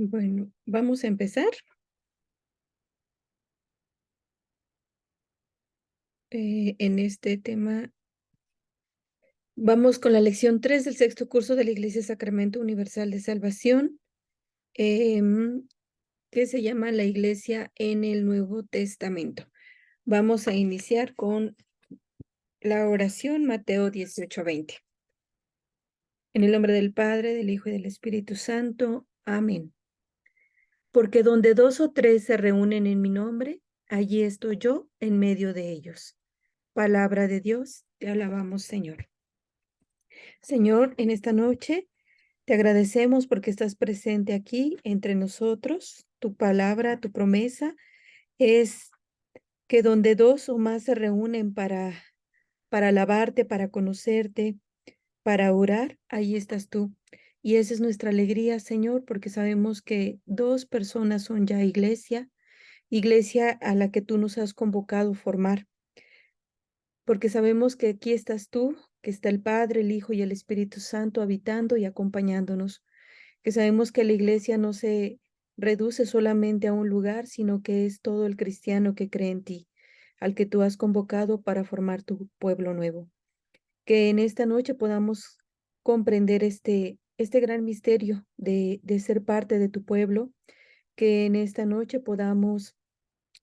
Bueno, vamos a empezar. En este tema. Vamos con la lección 3 del sexto curso de la Iglesia Sacramento Universal de Salvación, em, que se llama La Iglesia en el Nuevo Testamento. Vamos a iniciar con la oración Mateo 18:20. En el nombre del Padre, del Hijo y del Espíritu Santo. Amén. Porque donde dos o tres se reúnen en mi nombre, allí estoy yo en medio de ellos. Palabra de Dios, te alabamos, Señor. Señor, en esta noche te agradecemos porque estás presente aquí entre nosotros. Tu palabra, tu promesa es que donde dos o más se reúnen para alabarte, para conocerte, para orar, ahí estás tú. Y esa es nuestra alegría, Señor, porque sabemos que dos personas son ya iglesia, iglesia a la que tú nos has convocado a formar, porque sabemos que aquí estás tú, que está el Padre, el Hijo y el Espíritu Santo habitando y acompañándonos, que sabemos que la iglesia no se reduce solamente a un lugar, sino que es todo el cristiano que cree en ti, al que tú has convocado para formar tu pueblo nuevo. Que en esta noche podamos comprender este gran misterio de ser parte de tu pueblo, que en esta noche podamos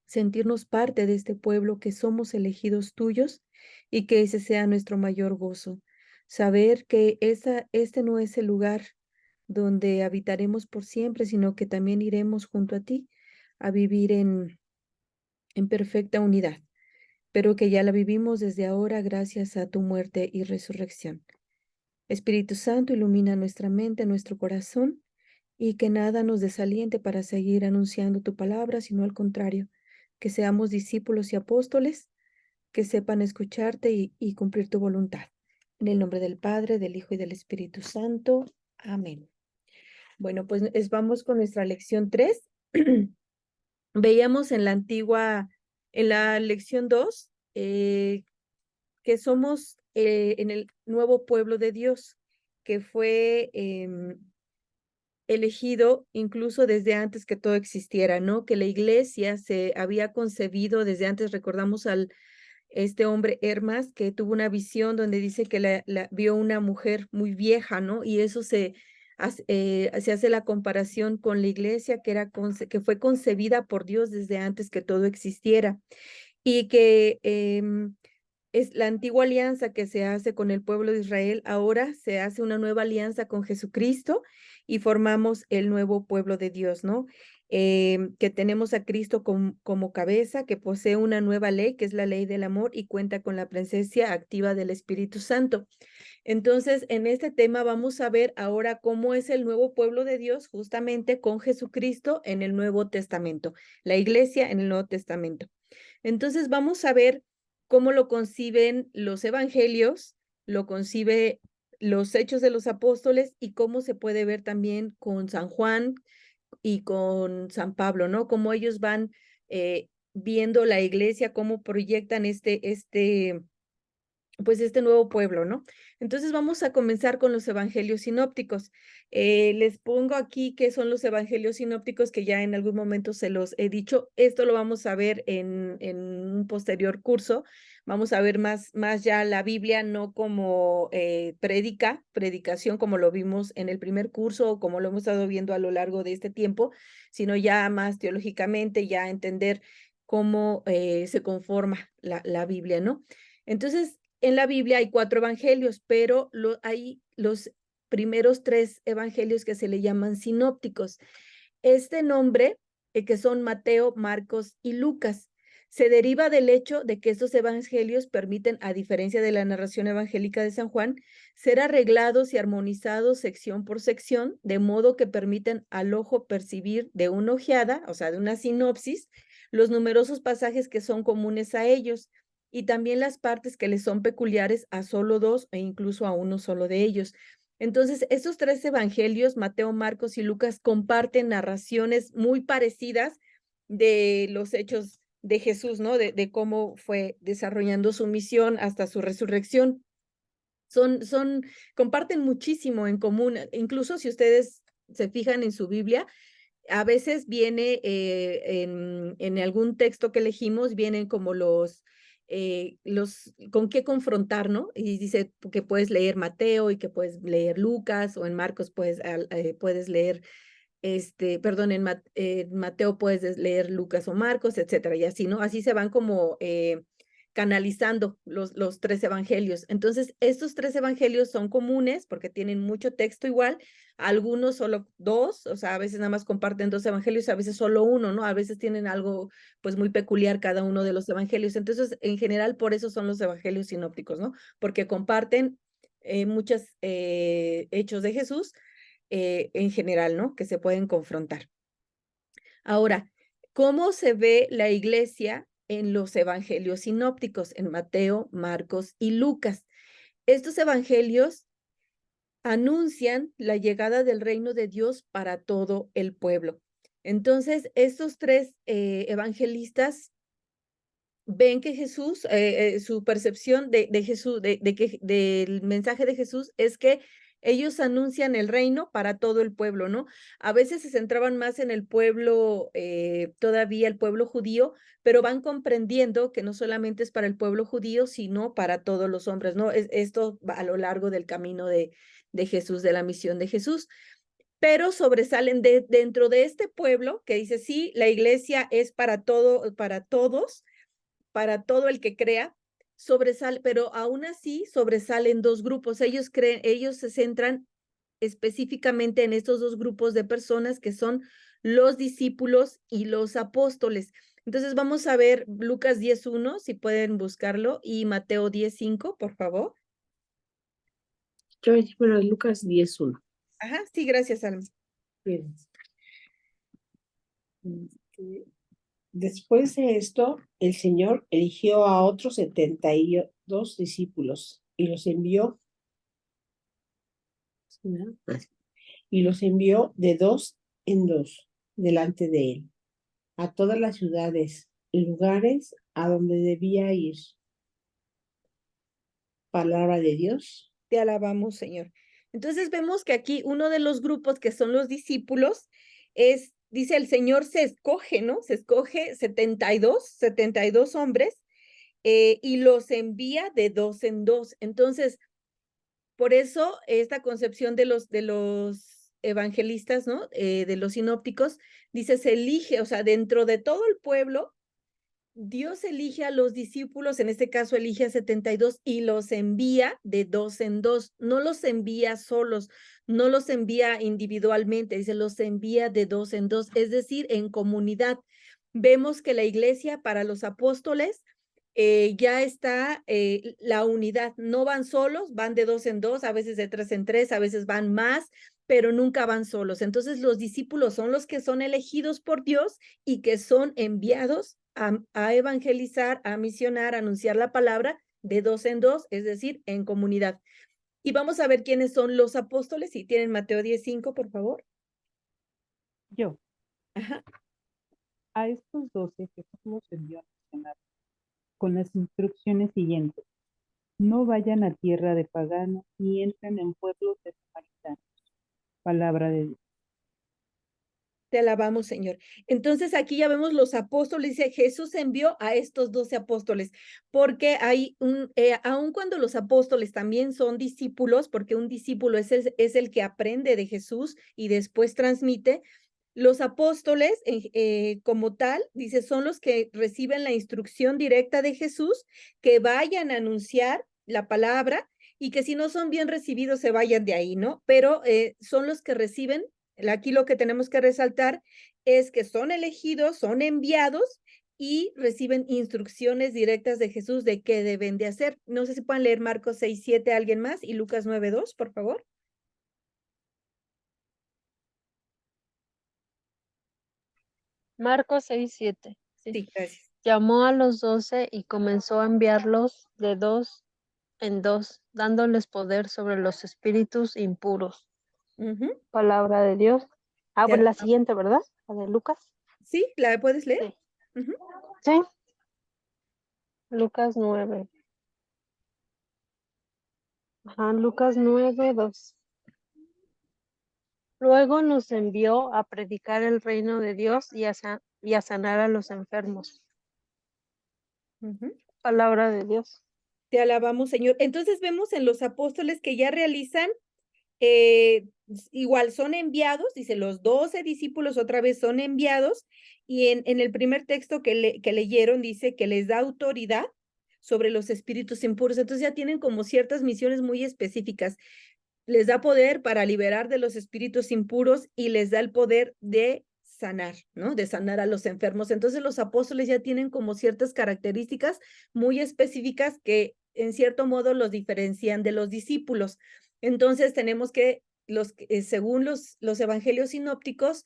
sentirnos parte de este pueblo, que somos elegidos tuyos y que ese sea nuestro mayor gozo. Saber que este no es el lugar donde habitaremos por siempre, sino que también iremos junto a ti a vivir en perfecta unidad, pero que ya la vivimos desde ahora gracias a tu muerte y resurrección. Espíritu Santo, ilumina nuestra mente, nuestro corazón, y que nada nos desaliente para seguir anunciando tu palabra, sino al contrario, que seamos discípulos y apóstoles que sepan escucharte y cumplir tu voluntad. En el nombre del Padre, del Hijo y del Espíritu Santo. Amén. Bueno, pues vamos con nuestra lección 3. Veíamos en la lección 2, que somos en el nuevo pueblo de Dios, que fue elegido incluso desde antes que todo existiera, ¿no? Que la iglesia se había concebido desde antes. Recordamos este hombre Hermas, que tuvo una visión donde dice que vio una mujer muy vieja, ¿no? Y eso se hace la comparación con la iglesia que fue concebida por Dios desde antes que todo existiera, y que es la antigua alianza que se hace con el pueblo de Israel. Ahora se hace una nueva alianza con Jesucristo y formamos el nuevo pueblo de Dios, ¿no? Que tenemos a Cristo como cabeza, que posee una nueva ley, que es la ley del amor, y cuenta con la presencia activa del Espíritu Santo. Entonces, en este tema vamos a ver ahora cómo es el nuevo pueblo de Dios justamente con Jesucristo en el Nuevo Testamento, la iglesia en el Nuevo Testamento. Entonces, vamos a ver cómo lo conciben los evangelios, lo concibe los Hechos de los Apóstoles, y cómo se puede ver también con San Juan y con San Pablo, ¿no? Cómo ellos van viendo la iglesia, cómo proyectan pues este nuevo pueblo, ¿no? Entonces vamos a comenzar con los evangelios sinópticos. Les pongo aquí qué son los evangelios sinópticos, que ya en algún momento se los he dicho. Esto lo vamos a ver en un posterior curso. Vamos a ver más ya la Biblia, no como predicación, como lo vimos en el primer curso o como lo hemos estado viendo a lo largo de este tiempo, sino ya más teológicamente, ya entender cómo se conforma la Biblia, ¿no? Entonces, en la Biblia hay 4 evangelios, pero hay los primeros 3 evangelios que se le llaman sinópticos. Este nombre, que son Mateo, Marcos y Lucas, se deriva del hecho de que estos evangelios permiten, a diferencia de la narración evangélica de San Juan, ser arreglados y armonizados sección por sección, de modo que permiten al ojo percibir de una ojeada, o sea, de una sinopsis, los numerosos pasajes que son comunes a ellos, y también las partes que les son peculiares a solo 2 e incluso a uno solo de ellos. Entonces, estos 3 evangelios, Mateo, Marcos y Lucas, comparten narraciones muy parecidas de los hechos de Jesús, ¿no? De cómo fue desarrollando su misión hasta su resurrección. Comparten muchísimo en común. Incluso si ustedes se fijan en su Biblia, A veces viene en algún texto que elegimos, vienen como con qué confrontar, ¿no? Y dice que puedes leer Mateo y que puedes leer Lucas, o en Marcos puedes leer perdón, en Mateo puedes leer Lucas o Marcos, etcétera, y así, ¿no? Así se van como canalizando los tres evangelios. Entonces, estos tres evangelios son comunes porque tienen mucho texto igual, algunos solo dos, o sea, a veces nada más comparten dos evangelios, a veces solo uno, ¿no? A veces tienen algo pues muy peculiar cada uno de los evangelios. Entonces, en general, por eso son los evangelios sinópticos, ¿no? Porque comparten muchos hechos de Jesús en general, ¿no? Que se pueden confrontar. Ahora, ¿cómo se ve la iglesia en los evangelios sinópticos, en Mateo, Marcos y Lucas? Estos evangelios anuncian la llegada del reino de Dios para todo el pueblo. Entonces, estos tres evangelistas ven que Jesús, su percepción de Jesús, del mensaje de Jesús es que ellos anuncian el reino para todo el pueblo, ¿no? A veces se centraban más en el pueblo, todavía el pueblo judío, pero van comprendiendo que no solamente es para el pueblo judío, sino para todos los hombres, ¿no? Esto va a lo largo del camino de Jesús, de la misión de Jesús. Pero sobresalen dentro de este pueblo que dice, sí, la iglesia es para todo, para todo el que crea, sobresale, pero aún así sobresalen dos grupos. Ellos se centran específicamente en estos dos grupos de personas que son los discípulos y los apóstoles. Entonces vamos a ver Lucas 10:1, si pueden buscarlo, y Mateo 10:5, por favor. Yo bueno, Lucas 10:1. Ajá, sí, gracias, Alma. Bien. Después de esto, el Señor eligió a otros 72 discípulos y los envió, ¿no? Y los envió de dos en dos delante de él, a todas las ciudades y lugares a donde debía ir. Palabra de Dios. Te alabamos, Señor. Entonces vemos que aquí uno de los grupos que son los discípulos dice el Señor se escoge, ¿no? Se escoge 72 hombres y los envía de dos en dos. Entonces, por eso esta concepción de los evangelistas, ¿no? De los sinópticos, dice, se elige, o sea, dentro de todo el pueblo, Dios elige a los discípulos, en este caso elige a 72 y los envía de dos en dos, no los envía solos, no los envía individualmente, dice, los envía de dos en dos, es decir, en comunidad. Vemos que la iglesia para los apóstoles ya está la unidad, no van solos, van de dos en dos, a veces de tres en tres, a veces van más, pero nunca van solos. Entonces los discípulos son los que son elegidos por Dios y que son enviados a evangelizar, a misionar, a anunciar la palabra de dos en dos, es decir, en comunidad. Y vamos a ver quiénes son los apóstoles, si tienen Mateo 10:5, por favor. Yo, Ajá. a estos 12 Jesús los envió a misionar con las instrucciones siguientes. No vayan a tierra de paganos ni entren en pueblos de samaritanos. Palabra de Dios. Te alabamos, Señor. Entonces aquí ya vemos los apóstoles, dice Jesús envió a estos 12 apóstoles, porque hay aun cuando los apóstoles también son discípulos, porque un discípulo es el que aprende de Jesús y después transmite, los apóstoles como tal, dice, son los que reciben la instrucción directa de Jesús, que vayan a anunciar la palabra y que si no son bien recibidos se vayan de ahí, ¿no? Pero son los que reciben. Aquí lo que tenemos que resaltar es que son elegidos, son enviados y reciben instrucciones directas de Jesús de qué deben de hacer. No sé si pueden leer Marcos 6:7 alguien más y Lucas 9:2, por favor. Marcos 6:7. Sí. Sí, gracias. Llamó a los 12 y comenzó a enviarlos de dos en dos, dándoles poder sobre los espíritus impuros. Ujú. Palabra de Dios. Ah, bueno, la siguiente, ¿verdad? La de Lucas. ¿Sí? ¿La puedes leer? Sí. Ujú. Sí. Lucas 9. Ajá, Lucas 9:2. Luego nos envió a predicar el reino de Dios y a sanar a los enfermos. Ujú. Palabra de Dios. Te alabamos, Señor. Entonces vemos en los apóstoles que ya realizan, igual son enviados, dice, los 12 discípulos otra vez son enviados, y en el primer texto que leyeron dice que les da autoridad sobre los espíritus impuros. Entonces ya tienen como ciertas misiones muy específicas. Les da poder para liberar de los espíritus impuros y les da el poder de sanar, ¿no? De sanar a los enfermos. Entonces los apóstoles ya tienen como ciertas características muy específicas que en cierto modo los diferencian de los discípulos. Entonces tenemos que, según los evangelios sinópticos,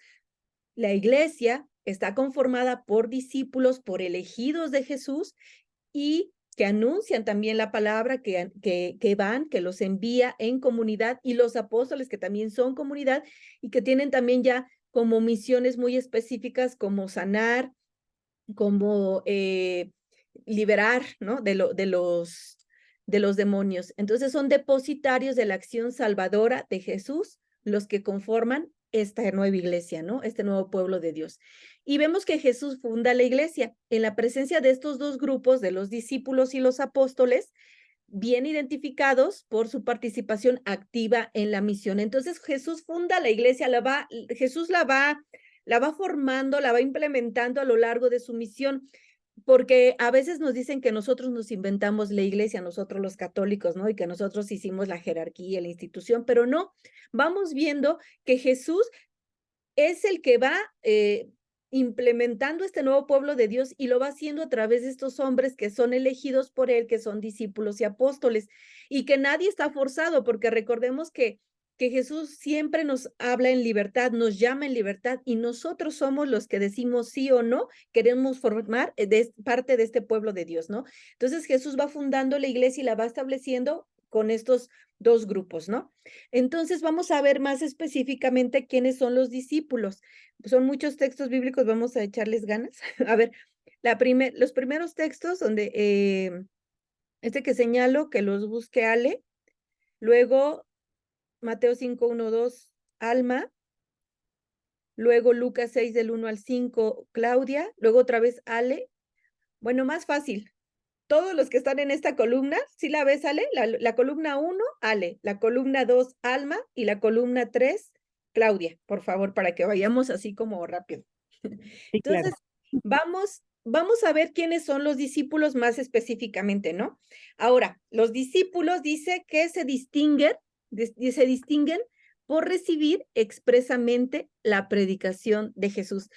la iglesia está conformada por discípulos, por elegidos de Jesús, y que anuncian también la palabra, que van, que los envía en comunidad, y los apóstoles que también son comunidad y que tienen también ya como misiones muy específicas como sanar, como liberar, ¿no? De los demonios. Entonces son depositarios de la acción salvadora de Jesús los que conforman esta nueva iglesia, ¿no? Este nuevo pueblo de Dios. Y vemos que Jesús funda la iglesia en la presencia de estos dos grupos, de los discípulos y los apóstoles, bien identificados por su participación activa en la misión. Entonces Jesús funda la iglesia, Jesús la va formando, la va implementando a lo largo de su misión, porque a veces nos dicen que nosotros nos inventamos la iglesia, nosotros los católicos, ¿no? Y que nosotros hicimos la jerarquía, la institución, pero no, vamos viendo que Jesús es el que va implementando este nuevo pueblo de Dios, y lo va haciendo a través de estos hombres que son elegidos por él, que son discípulos y apóstoles, y que nadie está forzado, porque recordemos que Jesús siempre nos habla en libertad, nos llama en libertad, y nosotros somos los que decimos sí o no, queremos formar parte de este pueblo de Dios, ¿no? Entonces Jesús va fundando la iglesia y la va estableciendo con estos dos grupos, ¿no? Entonces vamos a ver más específicamente quiénes son los discípulos. Son muchos textos bíblicos, vamos a echarles ganas. A ver, los primeros textos donde este que señalo, que los busque Ale, luego Mateo 5, 1, 2, Alma, luego Lucas 6 del 1 al 5, Claudia, luego otra vez Ale. Bueno, más fácil. Todos los que están en esta columna, ¿sí la ves, Ale? La columna 1, Ale, la columna 2, Alma, y la columna 3, Claudia, por favor, para que vayamos así como rápido. Sí, claro. Entonces, vamos a ver quiénes son los discípulos más específicamente, ¿no? Ahora, los discípulos dice que se distinguen por recibir expresamente la predicación de Jesús.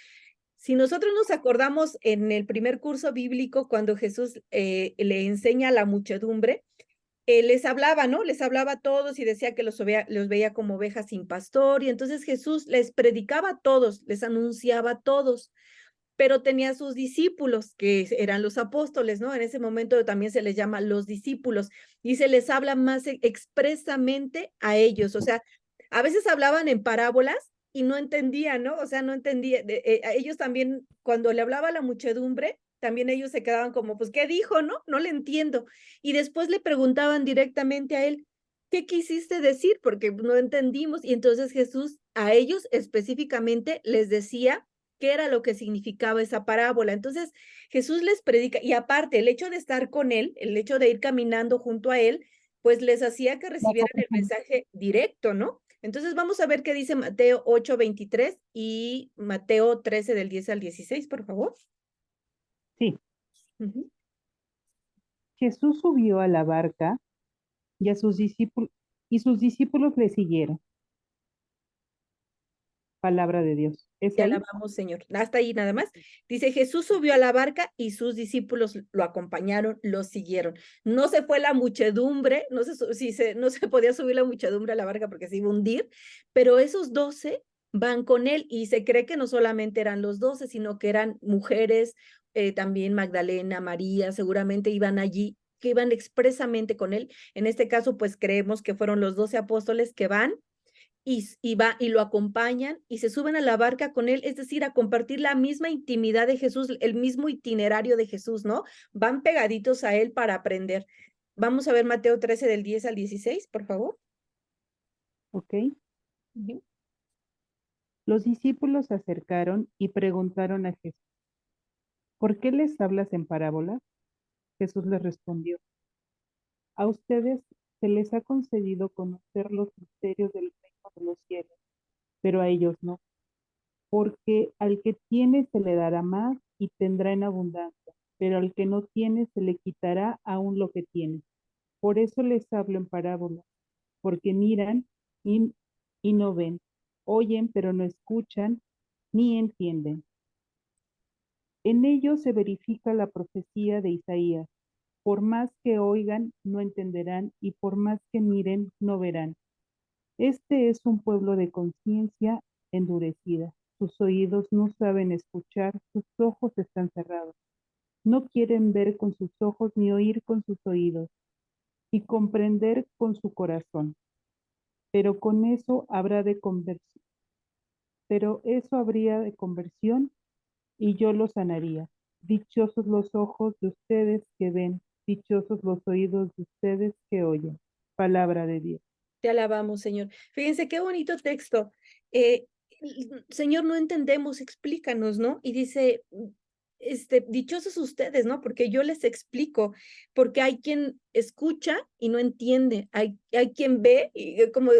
Si nosotros nos acordamos en el primer curso bíblico, cuando Jesús le enseña a la muchedumbre, les hablaba, ¿no? Les hablaba a todos y decía que los veía como ovejas sin pastor, y entonces Jesús les predicaba a todos, les anunciaba a todos, pero tenía sus discípulos, que eran los apóstoles, ¿no? En ese momento también se les llama los discípulos, y se les habla más expresamente a ellos. O sea, a veces hablaban en parábolas y no entendían, ¿no? O sea, no entendía. Ellos también, cuando le hablaba a la muchedumbre, también ellos se quedaban como, pues, ¿qué dijo, no? No le entiendo. Y después le preguntaban directamente a él, ¿qué quisiste decir? Porque no entendimos. Y entonces Jesús a ellos específicamente les decía qué era lo que significaba esa parábola. Entonces Jesús les predica, y aparte el hecho de estar con él, el hecho de ir caminando junto a él, pues les hacía que recibieran el mensaje directo, ¿no? Entonces vamos a ver qué dice Mateo 8:23 y Mateo 13 del 10 al 16, por favor. Sí. Jesús subió a la barca y sus discípulos le siguieron. Palabra de Dios. ¿Es Te ahí? alabamos, Señor. Hasta ahí nada más. Dice, Jesús subió a la barca y sus discípulos lo acompañaron, lo siguieron. No se fue la muchedumbre, no se podía subir la muchedumbre a la barca porque se iba a hundir, pero esos 12 van con él, y se cree que no solamente eran los 12, sino que eran mujeres, también Magdalena, María, seguramente iban allí, que iban expresamente con él. En este caso, pues creemos que fueron los 12 apóstoles que van y lo acompañan y se suben a la barca con él, es decir, a compartir la misma intimidad de Jesús, el mismo itinerario de Jesús, ¿no? Van pegaditos a él para aprender. Vamos a ver Mateo 13 del 10 al 16, por favor. Ok. Los discípulos se acercaron y preguntaron a Jesús, ¿por qué les hablas en parábolas? Jesús les respondió, a ustedes se les ha concedido conocer los misterios del reino de los cielos, pero a ellos no, porque al que tiene se le dará más y tendrá en abundancia, pero al que no tiene se le quitará aún lo que tiene. Por eso les hablo en parábolas, porque miran y, y no ven, oyen pero no escuchan ni entienden. En ellos se verifica la profecía de Isaías. Por más que oigan, no entenderán, y por más que miren, no verán. Este es un pueblo de conciencia endurecida. Sus oídos no saben escuchar, sus ojos están cerrados. No quieren ver con sus ojos ni oír con sus oídos y comprender con su corazón. Pero con eso habrá de conversión. Pero eso habría de conversión y yo los sanaría. Dichosos los ojos de ustedes que ven, dichosos los oídos de ustedes que oyen. Palabra de Dios. Te alabamos, Señor. Fíjense qué bonito texto. Señor, no entendemos, explícanos, ¿no? Y dice, dichosos ustedes, ¿no? Porque yo les explico, porque hay quien escucha y no entiende, hay quien ve, y como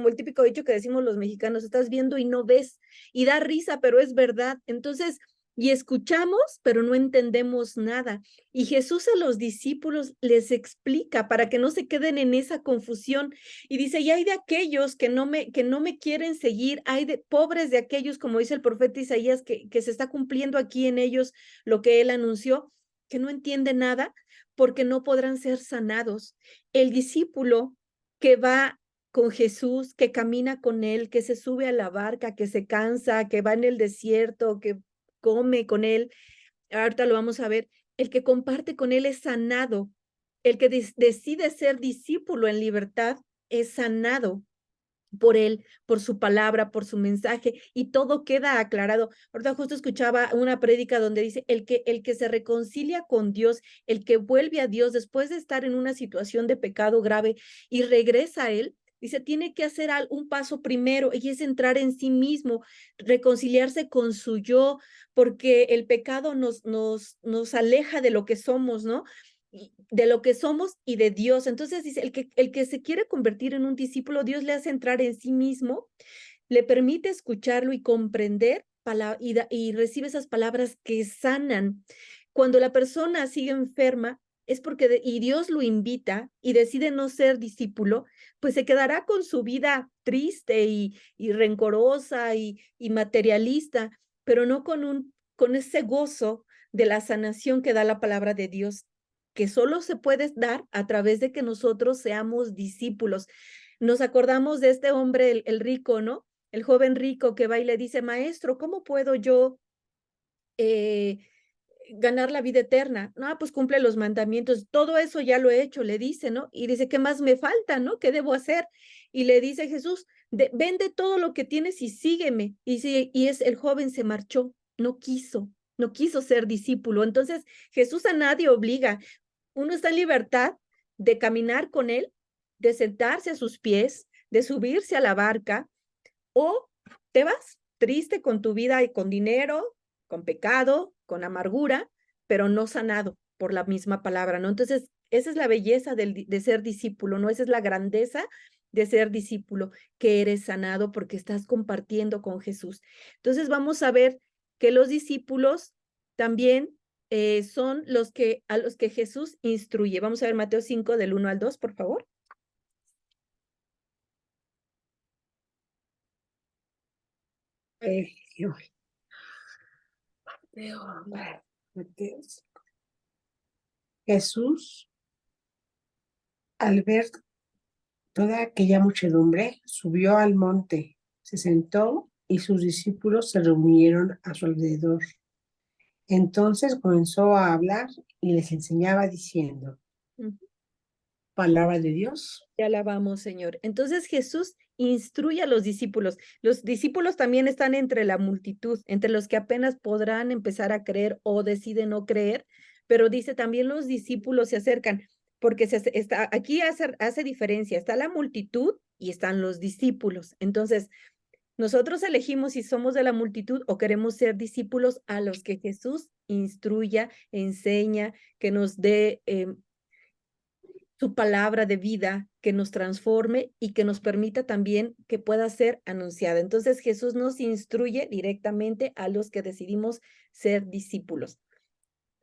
el típico dicho que decimos los mexicanos, estás viendo y no ves, y da risa, pero es verdad. Entonces, y escuchamos, pero no entendemos nada. Y Jesús a los discípulos les explica para que no se queden en esa confusión. Y dice, y hay de aquellos que no me quieren seguir, hay de pobres de aquellos, como dice el profeta Isaías, que se está cumpliendo aquí en ellos lo que él anunció, que no entiende nada porque no podrán ser sanados. El discípulo que va con Jesús, que camina con él, que se sube a la barca, que se cansa, que va en el desierto, que come con él, ahorita lo vamos a ver, el que comparte con él es sanado, el que decide ser discípulo en libertad es sanado por él, por su palabra, por su mensaje, y todo queda aclarado. Ahorita justo escuchaba una prédica donde dice, el que se reconcilia con Dios, el que vuelve a Dios después de estar en una situación de pecado grave y regresa a él, dice, tiene que hacer un paso primero, y es entrar en sí mismo, reconciliarse con su yo, porque el pecado nos aleja de lo que somos, ¿no? De lo que somos y de Dios. Entonces dice, el que se quiere convertir en un discípulo, Dios le hace entrar en sí mismo, le permite escucharlo y comprender y recibe esas palabras que sanan. Cuando la persona sigue enferma, es porque, y Dios lo invita y decide no ser discípulo, pues se quedará con su vida triste y rencorosa y materialista, pero no con ese gozo de la sanación que da la palabra de Dios, que solo se puede dar a través de que nosotros seamos discípulos. Nos acordamos de este hombre, el rico, ¿no? El joven rico que va y le dice, maestro, ¿cómo puedo yo ganar la vida eterna? No, pues cumple los mandamientos, todo eso ya lo he hecho, le dice, ¿no? Y dice, ¿qué más me falta, no? ¿Qué debo hacer? Y le dice Jesús, vende todo lo que tienes y sígueme. Y el joven se marchó, no quiso ser discípulo. Entonces, Jesús a nadie obliga. Uno está en libertad de caminar con él, de sentarse a sus pies, de subirse a la barca, o te vas triste con tu vida y con dinero, con pecado, con amargura, pero no sanado por la misma palabra, ¿no? Entonces, esa es la belleza de ser discípulo, ¿no? Esa es la grandeza de ser discípulo, que eres sanado porque estás compartiendo con Jesús. Entonces, vamos a ver que los discípulos también son a los que Jesús instruye. Vamos a ver Mateo 5 del 1 al 2, por favor. Mateo. Jesús, al ver toda aquella muchedumbre, subió al monte, se sentó y sus discípulos se reunieron a su alrededor. Entonces comenzó a hablar y les enseñaba diciendo, palabra de Dios. Te alabamos, Señor. Entonces Jesús instruye a los discípulos. Los discípulos también están entre la multitud, entre los que apenas podrán empezar a creer o deciden no creer, pero dice también los discípulos se acercan, porque aquí hace diferencia, está la multitud y están los discípulos. Entonces, Nosotros elegimos si somos de la multitud o queremos ser discípulos a los que Jesús instruya, enseña, que nos dé su palabra de vida, que nos transforme y que nos permita también que pueda ser anunciada. Entonces Jesús nos instruye directamente a los que decidimos ser discípulos.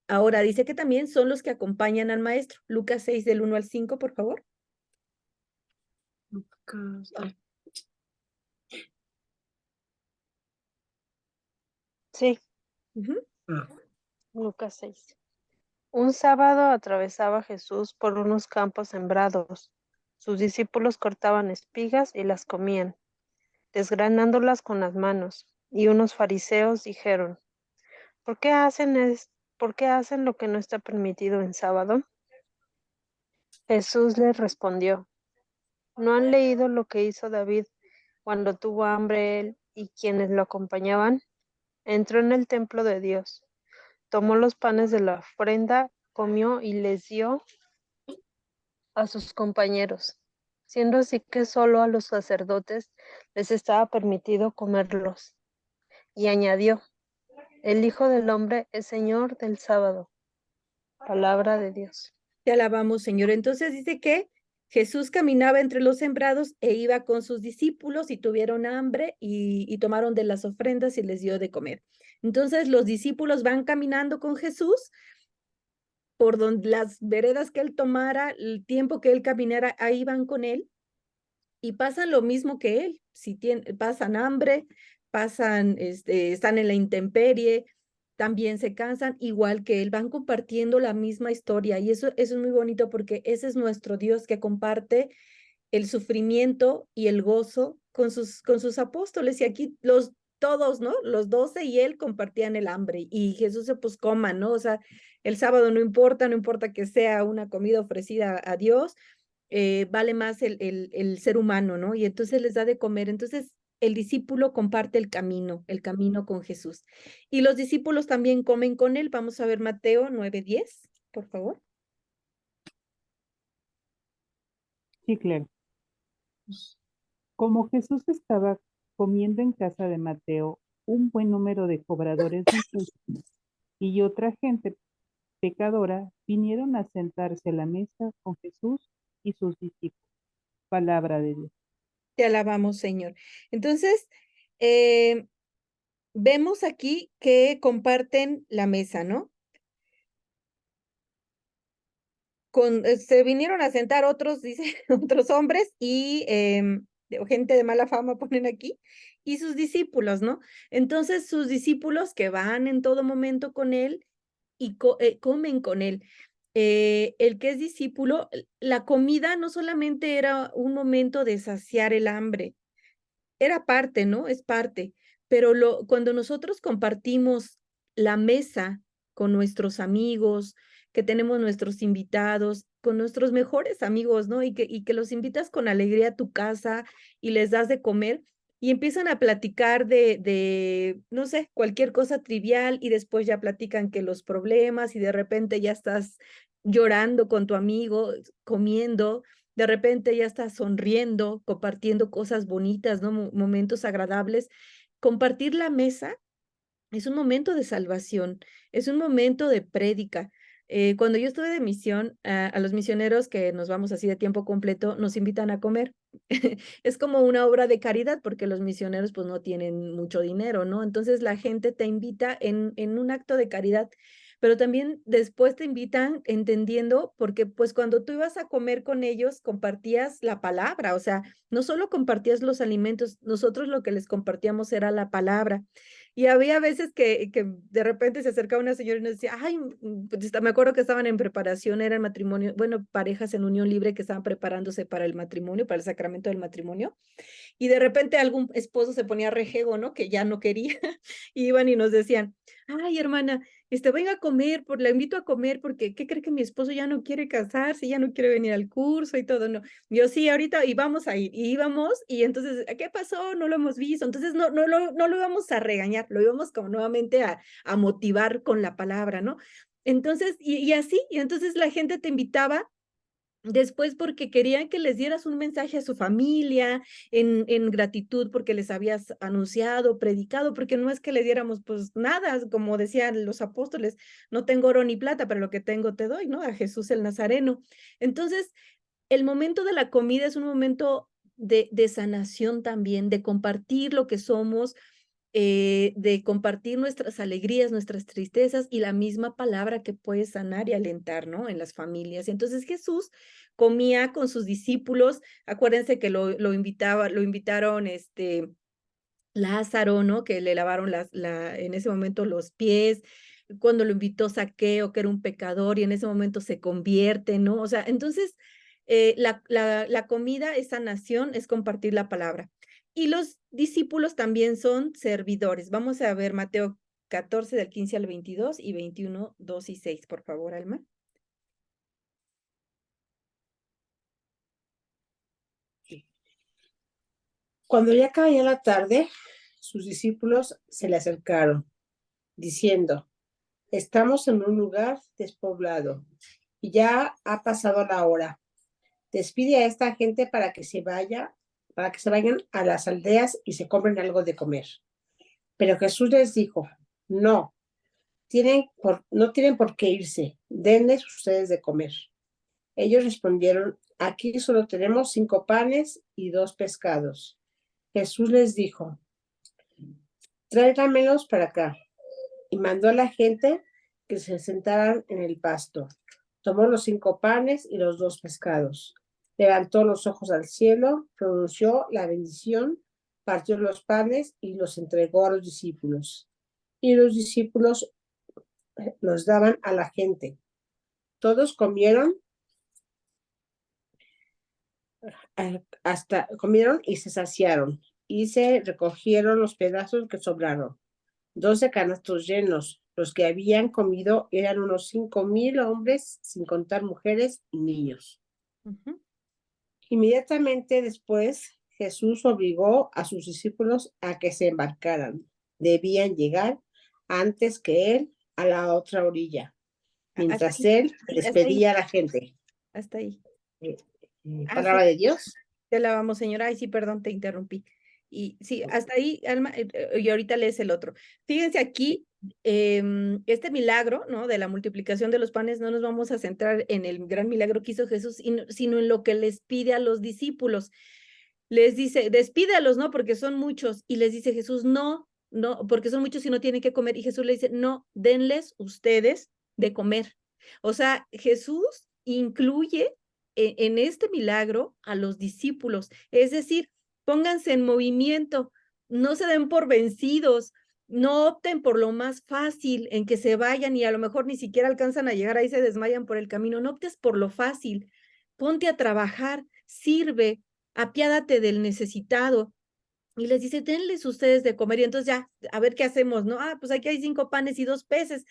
Ahora dice que también son los que acompañan al maestro. Lucas 6 del 1 al 5, por favor. Lucas, Sí, Lucas 6. Un sábado atravesaba Jesús por unos campos sembrados. Sus discípulos cortaban espigas y las comían, desgranándolas con las manos. Y unos fariseos dijeron, ¿por qué hacen lo que no está permitido en sábado? Jesús les respondió, ¿no han leído lo que hizo David cuando tuvo hambre él y quienes lo acompañaban? Entró en el templo de Dios, tomó los panes de la ofrenda, comió y les dio a sus compañeros, siendo así que solo a los sacerdotes les estaba permitido comerlos. Y añadió, el Hijo del Hombre es Señor del sábado. Palabra de Dios. Te alabamos, Señor. Entonces dice que Jesús caminaba entre los sembrados e iba con sus discípulos y tuvieron hambre y tomaron de las ofrendas y les dio de comer. Entonces los discípulos van caminando con Jesús por donde las veredas que él tomara, el tiempo que él caminara, ahí van con él y pasan lo mismo que él. Si pasan hambre, están en la intemperie, también se cansan, igual que él, van compartiendo la misma historia. Y eso es muy bonito porque ese es nuestro Dios que comparte el sufrimiento y el gozo con sus apóstoles. Y aquí todos, ¿no? Los 12 y él compartían el hambre. Y Jesús se pues coma, ¿no? O sea, el sábado no importa, no importa que sea una comida ofrecida a Dios, vale más el ser humano, ¿no? Y entonces les da de comer. Entonces el discípulo comparte el camino con Jesús. Y los discípulos también comen con él. Vamos a ver Mateo 9:10, por favor. Sí, claro. Como Jesús estaba comiendo en casa de Mateo, un buen número de cobradores de impuestos y otra gente pecadora vinieron a sentarse a la mesa con Jesús y sus discípulos. Palabra de Dios. Te alabamos, Señor. Entonces, vemos aquí que comparten la mesa, ¿no? Se vinieron a sentar otros, dice, otros hombres y gente de mala fama ponen aquí, y sus discípulos, ¿no? Entonces, sus discípulos que van en todo momento con él y comen con él. El que es discípulo, la comida no solamente era un momento de saciar el hambre, era parte, ¿no? Es parte, pero cuando nosotros compartimos la mesa con nuestros amigos, que tenemos nuestros invitados, con nuestros mejores amigos, ¿no? Y que los invitas con alegría a tu casa y les das de comer y empiezan a platicar no sé, cualquier cosa trivial y después ya platican que los problemas y de repente ya estás llorando con tu amigo, comiendo, de repente ya estás sonriendo, compartiendo cosas bonitas, ¿no? Momentos agradables. Compartir la mesa es un momento de salvación, es un momento de prédica. Cuando yo estuve de misión, a los misioneros que nos vamos así de tiempo completo, nos invitan a comer. Es como una obra de caridad porque los misioneros pues no tienen mucho dinero, ¿no? Entonces la gente te invita en un acto de caridad, pero también después te invitan entendiendo porque pues cuando tú ibas a comer con ellos compartías la palabra, o sea, no solo compartías los alimentos, nosotros lo que les compartíamos era la palabra. Y había veces que de repente se acercaba una señora y nos decía, ay, pues, me acuerdo que estaban en preparación, era el matrimonio, bueno, parejas en unión libre que estaban preparándose para el matrimonio, para el sacramento del matrimonio, y de repente algún esposo se ponía rejego, ¿no? Que ya no quería, y iban y nos decían, ay, hermana, venga a comer, la invito a comer porque, ¿qué cree que mi esposo ya no quiere casarse, ya no quiere venir al curso y todo? No, yo sí, ahorita, y vamos a ir, y íbamos, y entonces, ¿qué pasó? No lo hemos visto, entonces no lo íbamos a regañar, lo íbamos como nuevamente a motivar con la palabra, ¿no? Entonces, y así, y entonces la gente te invitaba Después porque querían que les dieras un mensaje a su familia en gratitud porque les habías anunciado, predicado, porque no es que le diéramos pues nada, como decían los apóstoles, no tengo oro ni plata, pero lo que tengo te doy, ¿no? A Jesús el Nazareno. Entonces, el momento de la comida es un momento de sanación también, de compartir lo que somos, de compartir nuestras alegrías, nuestras tristezas y la misma palabra que puede sanar y alentar, ¿no? En las familias. Entonces Jesús comía con sus discípulos, acuérdense que lo invitaron Lázaro, ¿no? Que le lavaron en ese momento los pies, cuando lo invitó Zaqueo, que era un pecador, y en ese momento se convierte, ¿no? O sea, entonces la comida es sanación, es compartir la palabra. Y los discípulos también son servidores. Vamos a ver Mateo 14 del 15 al 22 y 21, 2 y 6, por favor, Alma. Cuando ya caía la tarde, sus discípulos se le acercaron, diciendo, estamos en un lugar despoblado y ya ha pasado la hora. Despide a esta gente para que se vayan a las aldeas y se compren algo de comer. Pero Jesús les dijo, no tienen por qué irse, denles ustedes de comer. Ellos respondieron, aquí solo tenemos 5 panes y 2 pescados. Jesús les dijo, tráiganmelos para acá. Y mandó a la gente que se sentaran en el pasto. Tomó los 5 panes y los 2 pescados. Levantó los ojos al cielo, pronunció la bendición, partió los panes y los entregó a los discípulos. Y los discípulos los daban a la gente. Todos comieron comieron y se saciaron, y se recogieron los pedazos que sobraron. 12 canastos llenos. Los que habían comido eran unos 5,000 hombres, sin contar mujeres y niños. Inmediatamente después, Jesús obligó a sus discípulos a que se embarcaran. Debían llegar antes que él a la otra orilla, mientras él despedía a la gente. Hasta ahí. Palabra de Dios. Te alabamos, Señora. Ay, sí, perdón, te interrumpí. Y sí, hasta ahí, Alma, y ahorita lees el otro. Fíjense aquí, este milagro, ¿no? De la multiplicación de los panes, no nos vamos a centrar en el gran milagro que hizo Jesús, sino en lo que les pide a los discípulos. Les dice, despídalos, ¿no? Porque son muchos. Y les dice Jesús, no, porque son muchos y no tienen que comer. Y Jesús le dice, no, denles ustedes de comer. O sea, Jesús incluye en este milagro a los discípulos, es decir, pónganse en movimiento, no se den por vencidos, no opten por lo más fácil en que se vayan y a lo mejor ni siquiera alcanzan a llegar, ahí se desmayan por el camino, no optes por lo fácil, ponte a trabajar, sirve, apiádate del necesitado. Y les dice, denles ustedes de comer. Y entonces ya, a ver qué hacemos, ¿no? Ah, pues aquí hay 5 panes y 2 peces.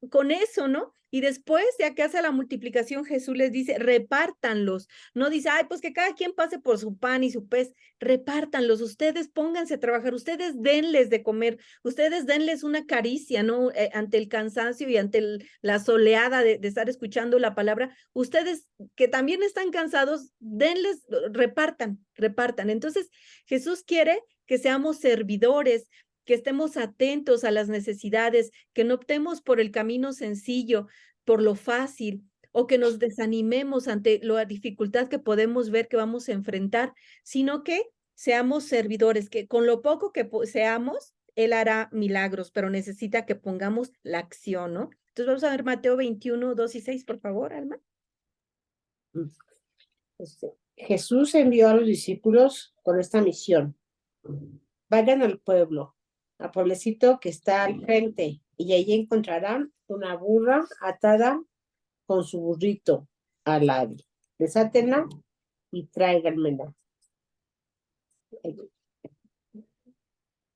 Con eso, ¿no? Y después, ya que hace la multiplicación, Jesús les dice, repártanlos. No dice, ay, pues que cada quien pase por su pan y su pez. Repártanlos. Ustedes pónganse a trabajar. Ustedes denles de comer. Ustedes denles una caricia, ¿no? Ante el cansancio y ante la soleada de estar escuchando la palabra. Ustedes que también están cansados, denles, repartan. Entonces, Jesús quiere que seamos servidores, que estemos atentos a las necesidades, que no optemos por el camino sencillo, por lo fácil, o que nos desanimemos ante la dificultad que podemos ver que vamos a enfrentar, sino que seamos servidores, que con lo poco que seamos, Él hará milagros, pero necesita que pongamos la acción, ¿no? Entonces vamos a ver Mateo 21, 2 y 6, por favor, Alma. Jesús envió a los discípulos con esta misión. Vayan al pueblecito que está al frente, y allí encontrarán una burra atada con su burrito al lado. Desátenla y tráiganmela.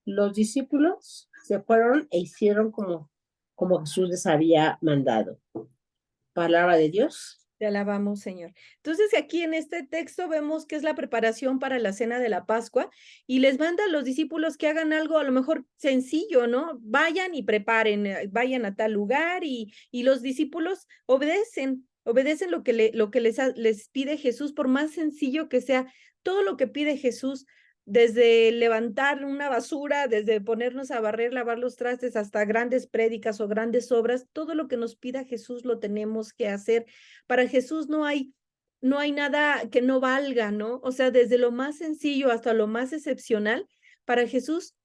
Los discípulos se fueron e hicieron como Jesús les había mandado. Palabra de Dios. Te alabamos, Señor. Entonces, aquí en este texto vemos que es la preparación para la cena de la Pascua y les manda a los discípulos que hagan algo a lo mejor sencillo, ¿no? Vayan y preparen, vayan a tal lugar y los discípulos obedecen. obedecen lo que les pide Jesús, por más sencillo que sea. Todo lo que pide Jesús, desde levantar una basura, desde ponernos a barrer, lavar los trastes, hasta grandes prédicas o grandes obras, todo lo que nos pida Jesús lo tenemos que hacer. Para Jesús no hay nada que no valga, ¿no? O sea, desde lo más sencillo hasta lo más excepcional, para Jesús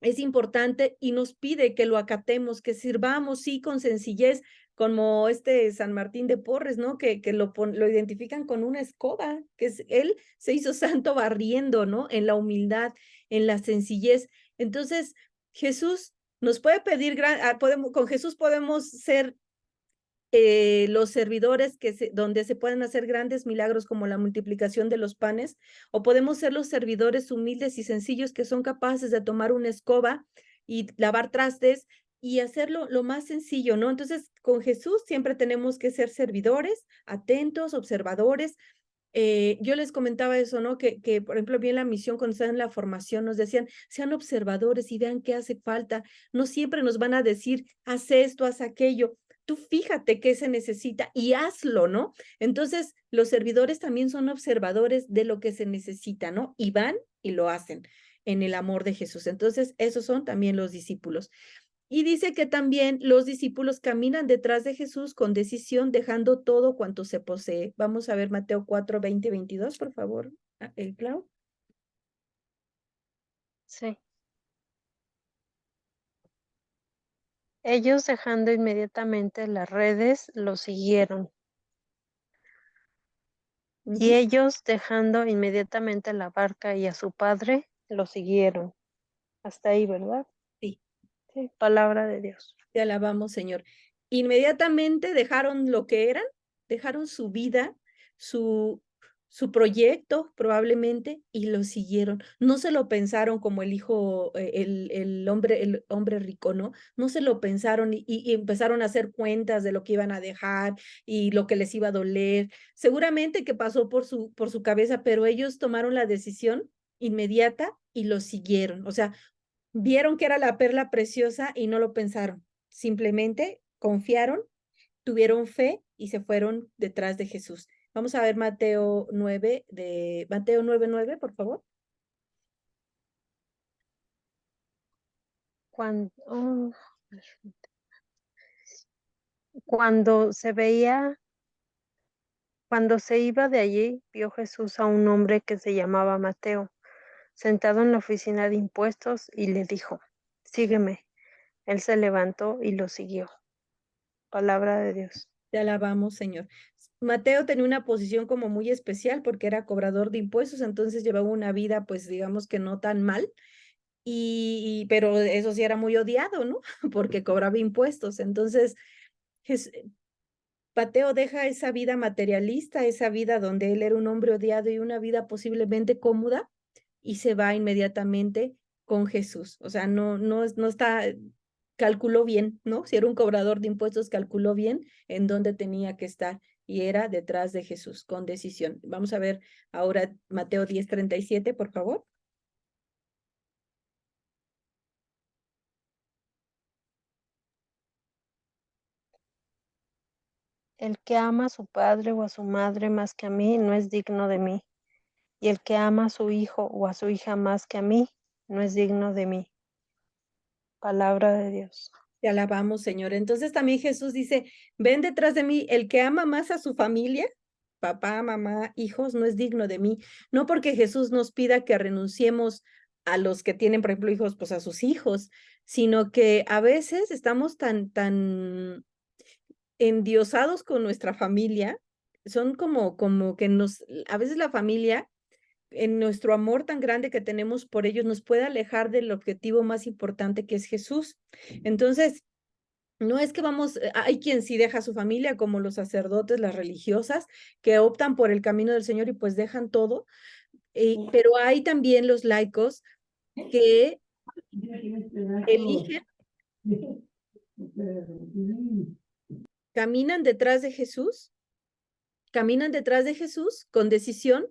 es importante y nos pide que lo acatemos, que sirvamos, sí, con sencillez, como San Martín de Porres, ¿no? Que lo identifican con una escoba, él se hizo santo barriendo, ¿no? En la humildad, en la sencillez. Entonces, Jesús nos puede pedir, con Jesús podemos ser los servidores donde se pueden hacer grandes milagros como la multiplicación de los panes, o podemos ser los servidores humildes y sencillos que son capaces de tomar una escoba y lavar trastes y hacerlo lo más sencillo, ¿no? Entonces, con Jesús siempre tenemos que ser servidores, atentos, observadores. Yo les comentaba eso, ¿no? Que, por ejemplo, bien la misión, cuando están en la formación, nos decían, sean observadores y vean qué hace falta. No siempre nos van a decir, haz esto, haz aquello. Tú fíjate qué se necesita y hazlo, ¿no? Entonces, los servidores también son observadores de lo que se necesita, ¿no? Y van y lo hacen en el amor de Jesús. Entonces, esos son también los discípulos. Y dice que también los discípulos caminan detrás de Jesús con decisión, dejando todo cuanto se posee. Vamos a ver Mateo 4, 20, 22, por favor. Clau. Sí. Ellos, dejando inmediatamente las redes, lo siguieron. Y ellos, dejando inmediatamente la barca y a su padre, lo siguieron. Hasta ahí, ¿verdad? Sí. Sí, palabra de Dios. Te alabamos, Señor. Inmediatamente dejaron lo que eran, dejaron su vida, su proyecto probablemente, y lo siguieron. No se lo pensaron como el hijo, el hombre rico, ¿no? No se lo pensaron y empezaron a hacer cuentas de lo que iban a dejar y lo que les iba a doler. Seguramente que pasó por su cabeza, pero ellos tomaron la decisión inmediata y lo siguieron. O sea, vieron que era la perla preciosa y no lo pensaron. Simplemente confiaron, tuvieron fe y se fueron detrás de Jesús. Vamos a ver Mateo 9, Mateo 9:9, por favor. Cuando se iba de allí, vio Jesús a un hombre que se llamaba Mateo, sentado en la oficina de impuestos, y le dijo, sígueme. Él se levantó y lo siguió. Palabra de Dios. Te alabamos, Señor. Mateo tenía una posición como muy especial porque era cobrador de impuestos, entonces llevaba una vida, pues digamos que no tan mal, pero eso sí era muy odiado, ¿no? Porque cobraba impuestos. Entonces, Mateo deja esa vida materialista, esa vida donde él era un hombre odiado y una vida posiblemente cómoda, y se va inmediatamente con Jesús. O sea, no está, calculó bien, ¿no? Si era un cobrador de impuestos, calculó bien en dónde tenía que estar y era detrás de Jesús, con decisión. Vamos a ver ahora Mateo 10:37, por favor. El que ama a su padre o a su madre más que a mí no es digno de mí. Y el que ama a su hijo o a su hija más que a mí no es digno de mí. Palabra de Dios. Te alabamos, Señor. Entonces también Jesús dice, ven detrás de mí, el que ama más a su familia, papá, mamá, hijos, no es digno de mí. No porque Jesús nos pida que renunciemos a los que tienen, por ejemplo, hijos, pues a sus hijos, sino que a veces estamos tan endiosados con nuestra familia, son como que a veces la familia, en nuestro amor tan grande que tenemos por ellos, nos puede alejar del objetivo más importante que es Jesús. Entonces, no es que hay quien sí deja a su familia, como los sacerdotes, las religiosas, que optan por el camino del Señor y pues dejan todo, pero hay también los laicos que eligen, caminan detrás de Jesús con decisión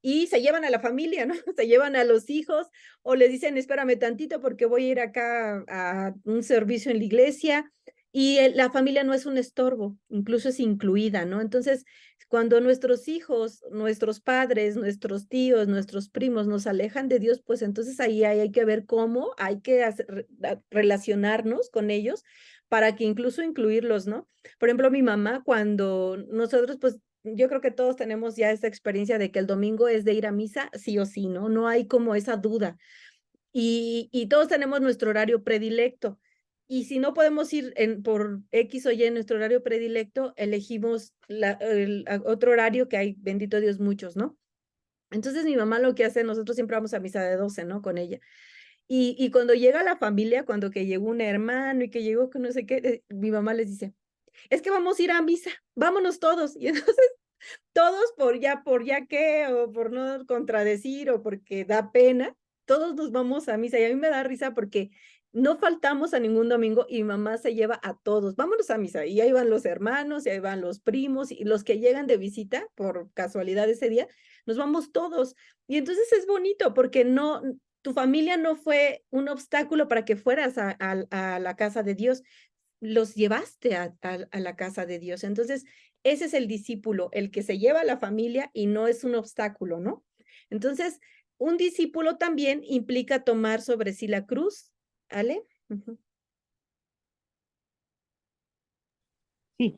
y se llevan a la familia, ¿no? Se llevan a los hijos o les dicen, espérame tantito porque voy a ir acá a un servicio en la iglesia, Y la familia no es un estorbo, incluso es incluida, ¿no? Entonces, cuando nuestros hijos, nuestros padres, nuestros tíos, nuestros primos nos alejan de Dios, pues entonces ahí hay que ver cómo hay que relacionarnos con ellos para que incluso incluirlos, ¿no? Por ejemplo, mi mamá, cuando nosotros, pues yo creo que todos tenemos ya esta experiencia de que el domingo es de ir a misa, sí o sí, ¿no? No hay como esa duda. Y todos tenemos nuestro horario predilecto. Y si no podemos ir por X o Y en nuestro horario predilecto, elegimos otro horario que hay, bendito Dios, muchos, ¿no? Entonces mi mamá lo que hace, nosotros siempre vamos a misa de 12, ¿no? Con ella. Y cuando llega la familia, cuando que llegó un hermano y que llegó con no sé qué, mi mamá les dice, es que vamos a ir a misa, vámonos todos. Y entonces todos por ya qué, o por no contradecir, o porque da pena, todos nos vamos a misa. Y a mí me da risa porque no faltamos a ningún domingo y mi mamá se lleva a todos, vámonos a misa. Y ahí van los hermanos, y ahí van los primos, y los que llegan de visita, por casualidad ese día, nos vamos todos. Y entonces es bonito porque no, tu familia no fue un obstáculo para que fueras a la casa de Dios, los llevaste a la casa de Dios. Entonces, ese es el discípulo, el que se lleva a la familia y no es un obstáculo, ¿no? Entonces, un discípulo también implica tomar sobre sí la cruz, ¿vale? Ujú. Sí,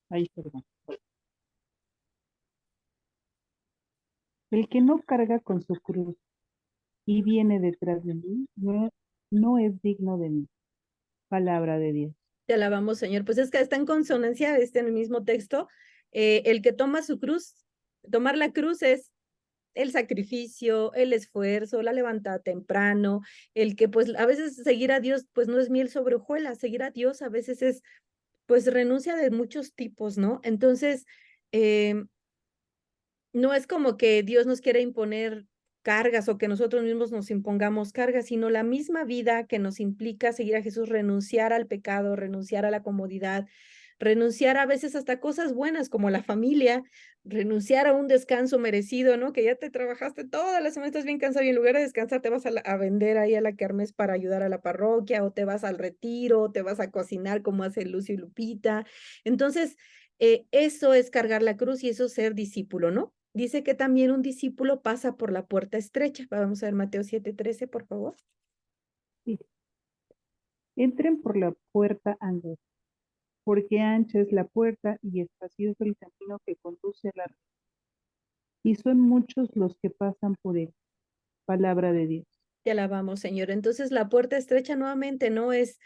ahí, perdón. El que no carga con su cruz y viene detrás de mí, no es digno de mí. Palabra de Dios. Te alabamos, Señor. Pues es que está en consonancia, en el mismo texto, el que toma su cruz, tomar la cruz es el sacrificio, el esfuerzo, la levantada temprano, el que pues a veces seguir a Dios pues no es miel sobre hojuelas, seguir a Dios a veces es pues renuncia de muchos tipos, ¿no? Entonces, no es como que Dios nos quiera imponer cargas o que nosotros mismos nos impongamos cargas, sino la misma vida que nos implica seguir a Jesús, renunciar al pecado, renunciar a la comodidad, renunciar a veces hasta cosas buenas como la familia, renunciar a un descanso merecido, ¿no? Que ya te trabajaste toda la semana, estás bien cansado y en lugar de descansar te vas a vender ahí a la kermés para ayudar a la parroquia o te vas al retiro, o te vas a cocinar como hace Lucio y Lupita. Entonces, eso es cargar la cruz y eso es ser discípulo, ¿no? Dice que también un discípulo pasa por la puerta estrecha. Vamos a ver Mateo 7:13, por favor. Sí. Entren por la puerta angosta, porque ancha es la puerta y espacioso el camino que conduce a la vida, y son muchos los que pasan por él. Palabra de Dios. Te alabamos, Señor. Entonces, la puerta estrecha nuevamente no es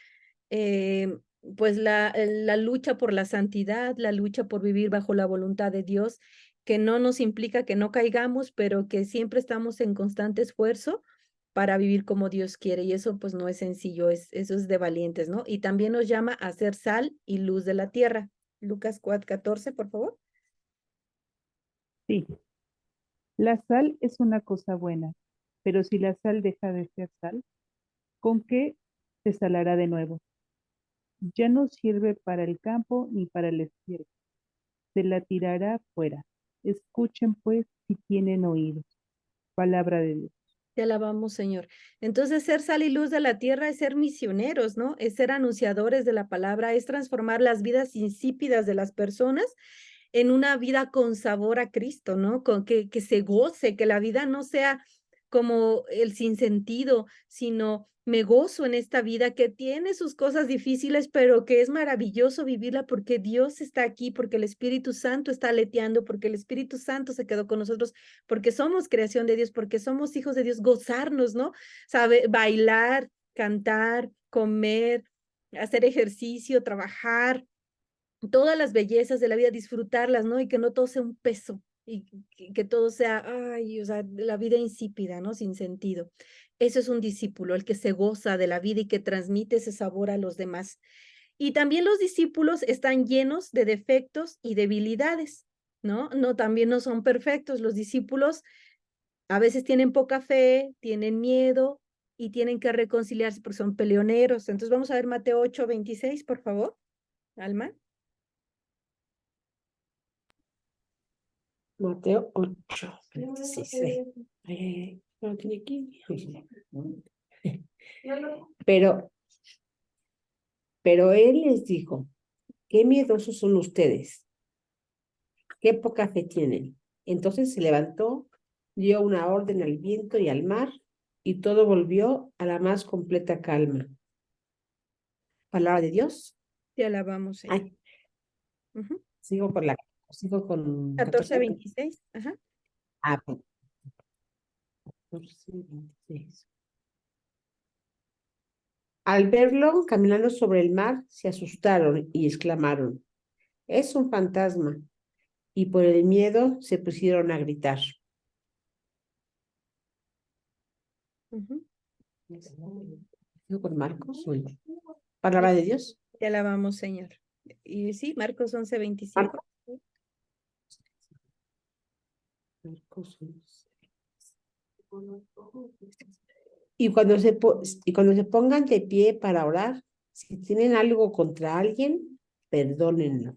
pues la lucha por la santidad, la lucha por vivir bajo la voluntad de Dios, que no nos implica que no caigamos, pero que siempre estamos en constante esfuerzo para vivir como Dios quiere. Y eso pues no es sencillo, eso es de valientes, ¿no? Y también nos llama a ser sal y luz de la tierra. Lucas 4:14, por favor. Sí, la sal es una cosa buena, pero si la sal deja de ser sal, ¿con qué se salará de nuevo? Ya no sirve para el campo ni para el estiércol, se la tirará fuera. Escuchen pues si tienen oídos. Palabra de Dios. Te alabamos, Señor. Entonces, ser sal y luz de la tierra es ser misioneros, ¿no? Es ser anunciadores de la palabra, es transformar las vidas insípidas de las personas en una vida con sabor a Cristo, ¿no? Con que se goce, que la vida no sea como el sinsentido, sino me gozo en esta vida que tiene sus cosas difíciles, pero que es maravilloso vivirla porque Dios está aquí, porque el Espíritu Santo está aleteando, porque el Espíritu Santo se quedó con nosotros, porque somos creación de Dios, porque somos hijos de Dios, gozarnos, ¿no? Sabe, bailar, cantar, comer, hacer ejercicio, trabajar, todas las bellezas de la vida, disfrutarlas, ¿no? Y que no todo sea un peso y que todo sea, ay, o sea, la vida insípida, ¿no? Sin sentido. Eso es un discípulo, el que se goza de la vida y que transmite ese sabor a los demás. Y también los discípulos están llenos de defectos y debilidades, ¿no? No, también no son perfectos. Los discípulos a veces tienen poca fe, tienen miedo y tienen que reconciliarse porque son peleoneros. Entonces vamos a ver Mateo 8:26, por favor. Alma. Mateo 8, 26. ¿No lo tiene aquí? Pero él les dijo, qué miedosos son ustedes, qué poca fe tienen. Entonces se levantó, dio una orden al viento y al mar, y todo volvió a la más completa calma. Palabra de Dios. Te alabamos, Señor. Ay, Ujú. sigo con 14:26. Ajá. Ah, 14:26. Al verlo caminando sobre el mar, se asustaron y exclamaron, es un fantasma. Y por el miedo se pusieron a gritar. Ujú. ¿Sigo con Marcos? Palabra de Dios. Te alabamos, Señor. Y sí, Marcos 11:25. Marcos 11. Y cuando se pongan de pie para orar, si tienen algo contra alguien, perdónenlo.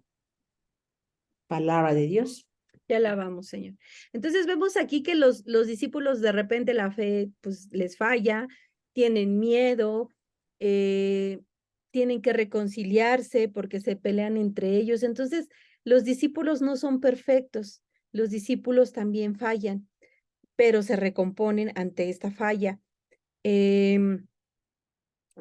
Palabra de Dios. Te alabamos, Señor. Entonces vemos aquí que los discípulos de repente la fe pues les falla, tienen miedo, tienen que reconciliarse porque se pelean entre ellos. Entonces los discípulos no son perfectos, los discípulos también fallan, pero se recomponen ante esta falla.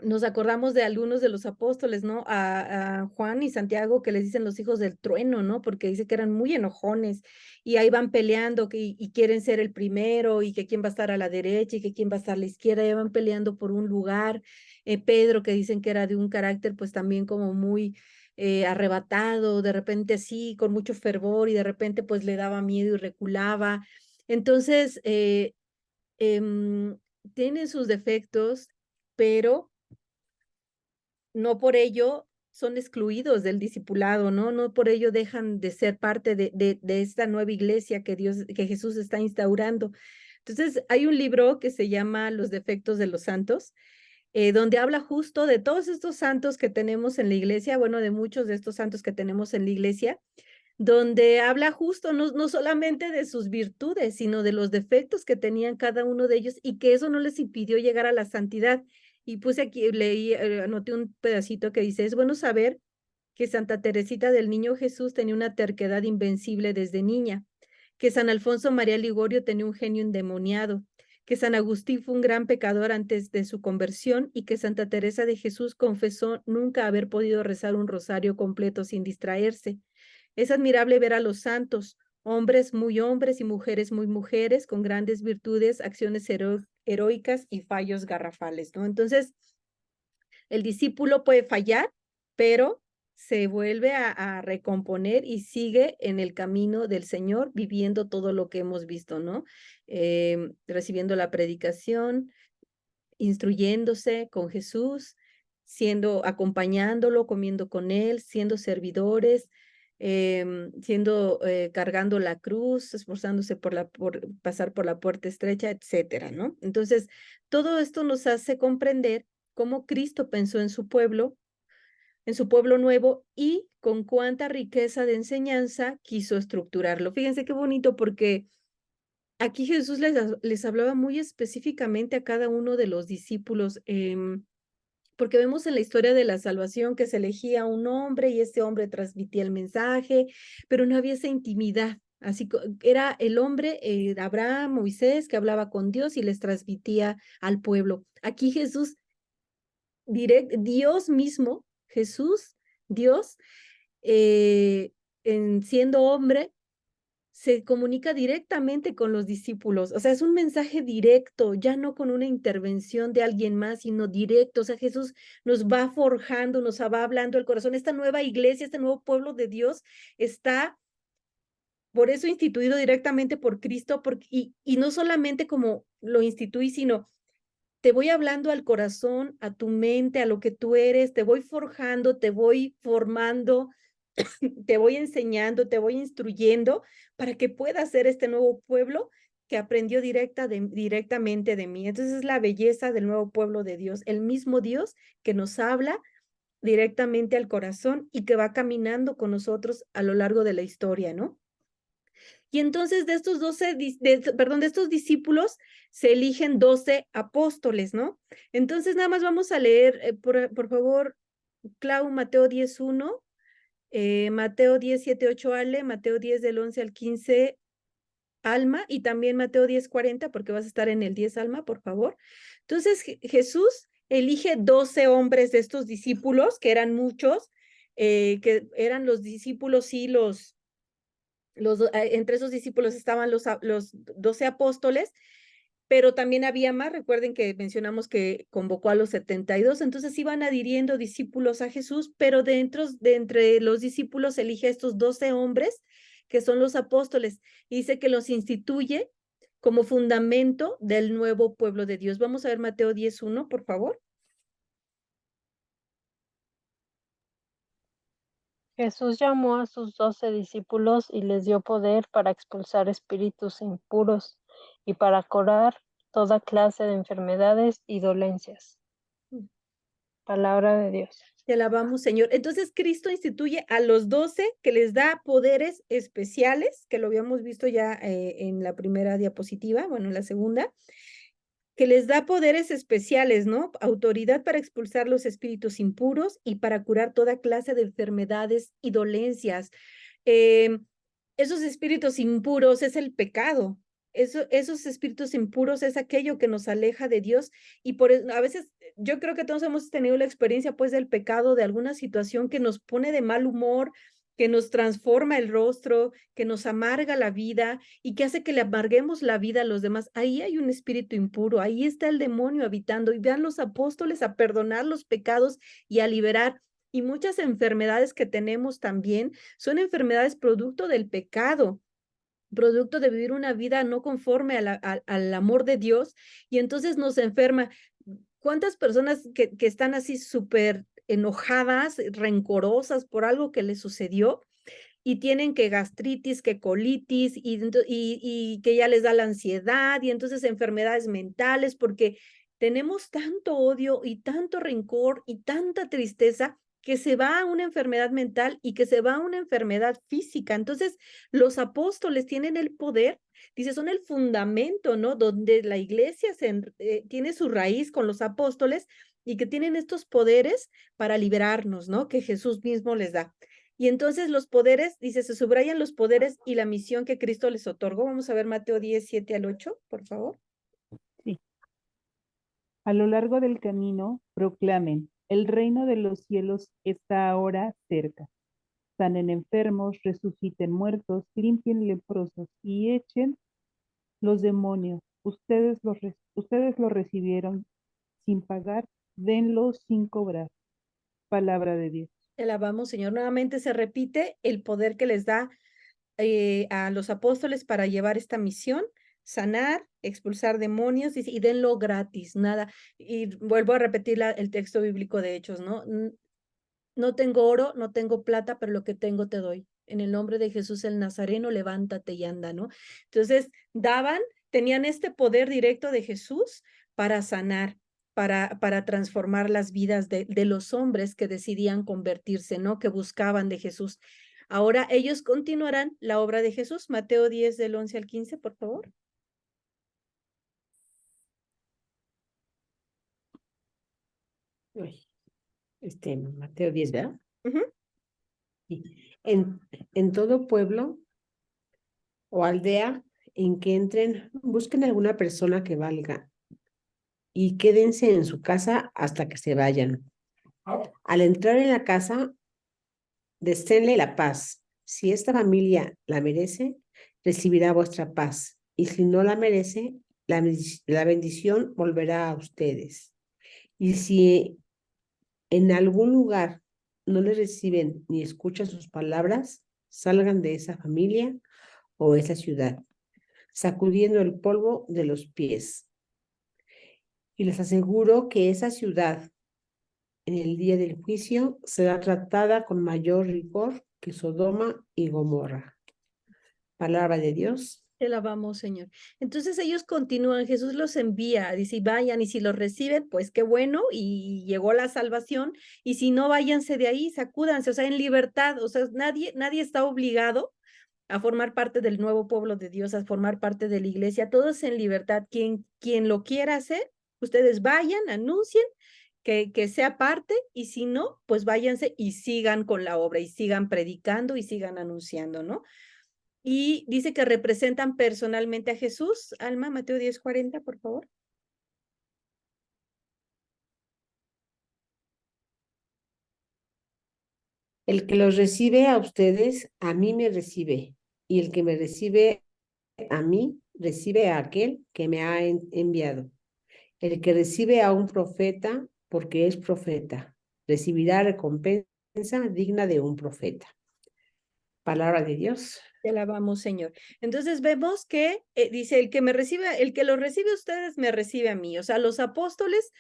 Nos acordamos de algunos de los apóstoles, ¿no? A Juan y Santiago, que les dicen los hijos del trueno, ¿no? Porque dice que eran muy enojones y ahí van peleando y quieren ser el primero y que quién va a estar a la derecha y que quién va a estar a la izquierda, y van peleando por un lugar. Pedro, que dicen que era de un carácter pues también como muy arrebatado, de repente sí, con mucho fervor y de repente pues le daba miedo y reculaba. Entonces, tienen sus defectos, pero no por ello son excluidos del discipulado, ¿no? No por ello dejan de ser parte de esta nueva iglesia que Jesús está instaurando. Entonces, hay un libro que se llama Los defectos de los santos, donde habla justo de todos estos santos que tenemos en la iglesia, bueno, de muchos de estos santos que tenemos en la iglesia, donde habla justo no solamente de sus virtudes, sino de los defectos que tenían cada uno de ellos y que eso no les impidió llegar a la santidad. Y puse aquí, leí, anoté un pedacito que dice, es bueno saber que Santa Teresita del Niño Jesús tenía una terquedad invencible desde niña, que San Alfonso María Ligorio tenía un genio endemoniado, que San Agustín fue un gran pecador antes de su conversión y que Santa Teresa de Jesús confesó nunca haber podido rezar un rosario completo sin distraerse. Es admirable ver a los santos, hombres y mujeres muy mujeres, con grandes virtudes, acciones heroicas y fallos garrafales, ¿no? Entonces, el discípulo puede fallar, pero se vuelve a recomponer y sigue en el camino del Señor, viviendo todo lo que hemos visto, ¿no? Recibiendo la predicación, instruyéndose con Jesús, acompañándolo, comiendo con él, siendo servidores, cargando la cruz, esforzándose por pasar por la puerta estrecha, etcétera, ¿no? Entonces, todo esto nos hace comprender cómo Cristo pensó en su pueblo nuevo y con cuánta riqueza de enseñanza quiso estructurarlo. Fíjense qué bonito porque aquí Jesús les hablaba muy específicamente a cada uno de los discípulos, porque vemos en la historia de la salvación que se elegía un hombre y este hombre transmitía el mensaje, pero no había esa intimidad. Así que era el hombre, Abraham, Moisés, que hablaba con Dios y les transmitía al pueblo. Aquí Jesús, Dios mismo, Jesús, Dios, siendo hombre, se comunica directamente con los discípulos. O sea, es un mensaje directo, ya no con una intervención de alguien más, sino directo. O sea, Jesús nos va forjando, nos va hablando el corazón. Esta nueva iglesia, este nuevo pueblo de Dios está por eso instituido directamente por Cristo, y no solamente como lo instituí, sino te voy hablando al corazón, a tu mente, a lo que tú eres, te voy forjando, te voy formando, te voy enseñando, te voy instruyendo para que puedas ser este nuevo pueblo que aprendió directamente de mí. Entonces es la belleza del nuevo pueblo de Dios, el mismo Dios que nos habla directamente al corazón y que va caminando con nosotros a lo largo de la historia, ¿no? Y entonces de estos 12, de estos discípulos se eligen 12 apóstoles, ¿no? Entonces nada más vamos a leer, por favor, Clau, Mateo 10:1, Mateo 10:7-8, Ale, Mateo 10 del 11 al 15, Alma, y también Mateo 10:40, porque vas a estar en el 10, Alma, por favor. Entonces Jesús elige 12 hombres de estos discípulos, que eran muchos, que eran los discípulos y entre esos discípulos estaban los 12 apóstoles, pero también había más. Recuerden que mencionamos que convocó a los 72, entonces iban adhiriendo discípulos a Jesús, pero de entre los discípulos elige a estos 12 hombres, que son los apóstoles, y dice que los instituye como fundamento del nuevo pueblo de Dios. Vamos a ver Mateo 10:1, por favor. Jesús llamó a sus 12 discípulos y les dio poder para expulsar espíritus impuros y para curar toda clase de enfermedades y dolencias. Palabra de Dios. Te alabamos, Señor. Entonces, Cristo instituye a los 12, que les da poderes especiales, que lo habíamos visto ya en la primera diapositiva, bueno, en la segunda, que les da poderes especiales, ¿no? Autoridad para expulsar los espíritus impuros y para curar toda clase de enfermedades y dolencias. Esos espíritus impuros es el pecado. Esos espíritus impuros es aquello que nos aleja de Dios, y a veces yo creo que todos hemos tenido la experiencia pues del pecado, de alguna situación que nos pone de mal humor, que nos transforma el rostro, que nos amarga la vida y que hace que le amarguemos la vida a los demás. Ahí hay un espíritu impuro, ahí está el demonio habitando, y vean los apóstoles a perdonar los pecados y a liberar. Y muchas enfermedades que tenemos también son enfermedades producto del pecado, producto de vivir una vida no conforme al amor de Dios, y entonces nos enferma. ¿Cuántas personas que están así súper enojadas, rencorosas por algo que les sucedió, y tienen que gastritis, que colitis, y que ya les da la ansiedad, y entonces enfermedades mentales, porque tenemos tanto odio y tanto rencor y tanta tristeza, que se va a una enfermedad mental y que se va a una enfermedad física? Entonces, los apóstoles tienen el poder, dice, son el fundamento, ¿no? Donde la iglesia tiene su raíz con los apóstoles, y que tienen estos poderes para liberarnos, ¿no? Que Jesús mismo les da. Y entonces los poderes, dice, se subrayan los poderes y la misión que Cristo les otorgó. Vamos a ver Mateo 10:7-8, por favor. Sí. A lo largo del camino, proclamen, el reino de los cielos está ahora cerca. Sanen enfermos, resuciten muertos, limpien leprosos y echen los demonios. Ustedes lo recibieron sin pagar, denlo sin cobrar. Palabra de Dios. Te alabamos, Señor. Nuevamente se repite el poder que les da a los apóstoles para llevar esta misión: sanar, expulsar demonios, y denlo gratis, nada. Y vuelvo a repetir el texto bíblico de Hechos, ¿no? No tengo oro, no tengo plata, pero lo que tengo te doy. En el nombre de Jesús el Nazareno, levántate y anda, ¿no? Entonces, tenían este poder directo de Jesús para sanar, para transformar las vidas de los hombres que decidían convertirse, ¿no? Que buscaban de Jesús. Ahora ellos continuarán la obra de Jesús. Mateo 10 del 11 al 15, por favor. Mateo 10, ¿verdad? Ujú. Sí. En todo pueblo o aldea en que entren, busquen alguna persona que valga y quédense en su casa hasta que se vayan. Al entrar en la casa, desténle la paz. Si esta familia la merece, recibirá vuestra paz, y si no la merece, la bendición volverá a ustedes. Y si en algún lugar no les reciben ni escuchan sus palabras, salgan de esa familia o esa ciudad, sacudiendo el polvo de los pies. Y les aseguro que esa ciudad, en el día del juicio, será tratada con mayor rigor que Sodoma y Gomorra. Palabra de Dios. Te alabamos, Señor. Entonces ellos continúan, Jesús los envía, dice, vayan, y si los reciben, pues qué bueno, y llegó la salvación, y si no, váyanse de ahí, sacúdanse, o sea, en libertad, o sea, nadie está obligado a formar parte del nuevo pueblo de Dios, a formar parte de la iglesia, todos en libertad. Quien lo quiera hacer, ustedes vayan, anuncien que sea parte, y si no, pues váyanse y sigan con la obra, y sigan predicando y sigan anunciando, ¿no? Y dice que representan personalmente a Jesús. Alma, Mateo 10:40, por favor. El que los recibe a ustedes, a mí me recibe, y el que me recibe a mí, recibe a aquel que me ha enviado. El que recibe a un profeta, porque es profeta, recibirá recompensa digna de un profeta. Palabra de Dios. Te alabamos, Señor. Entonces vemos que dice, el que lo recibe a ustedes, me recibe a mí. O sea, los apóstoles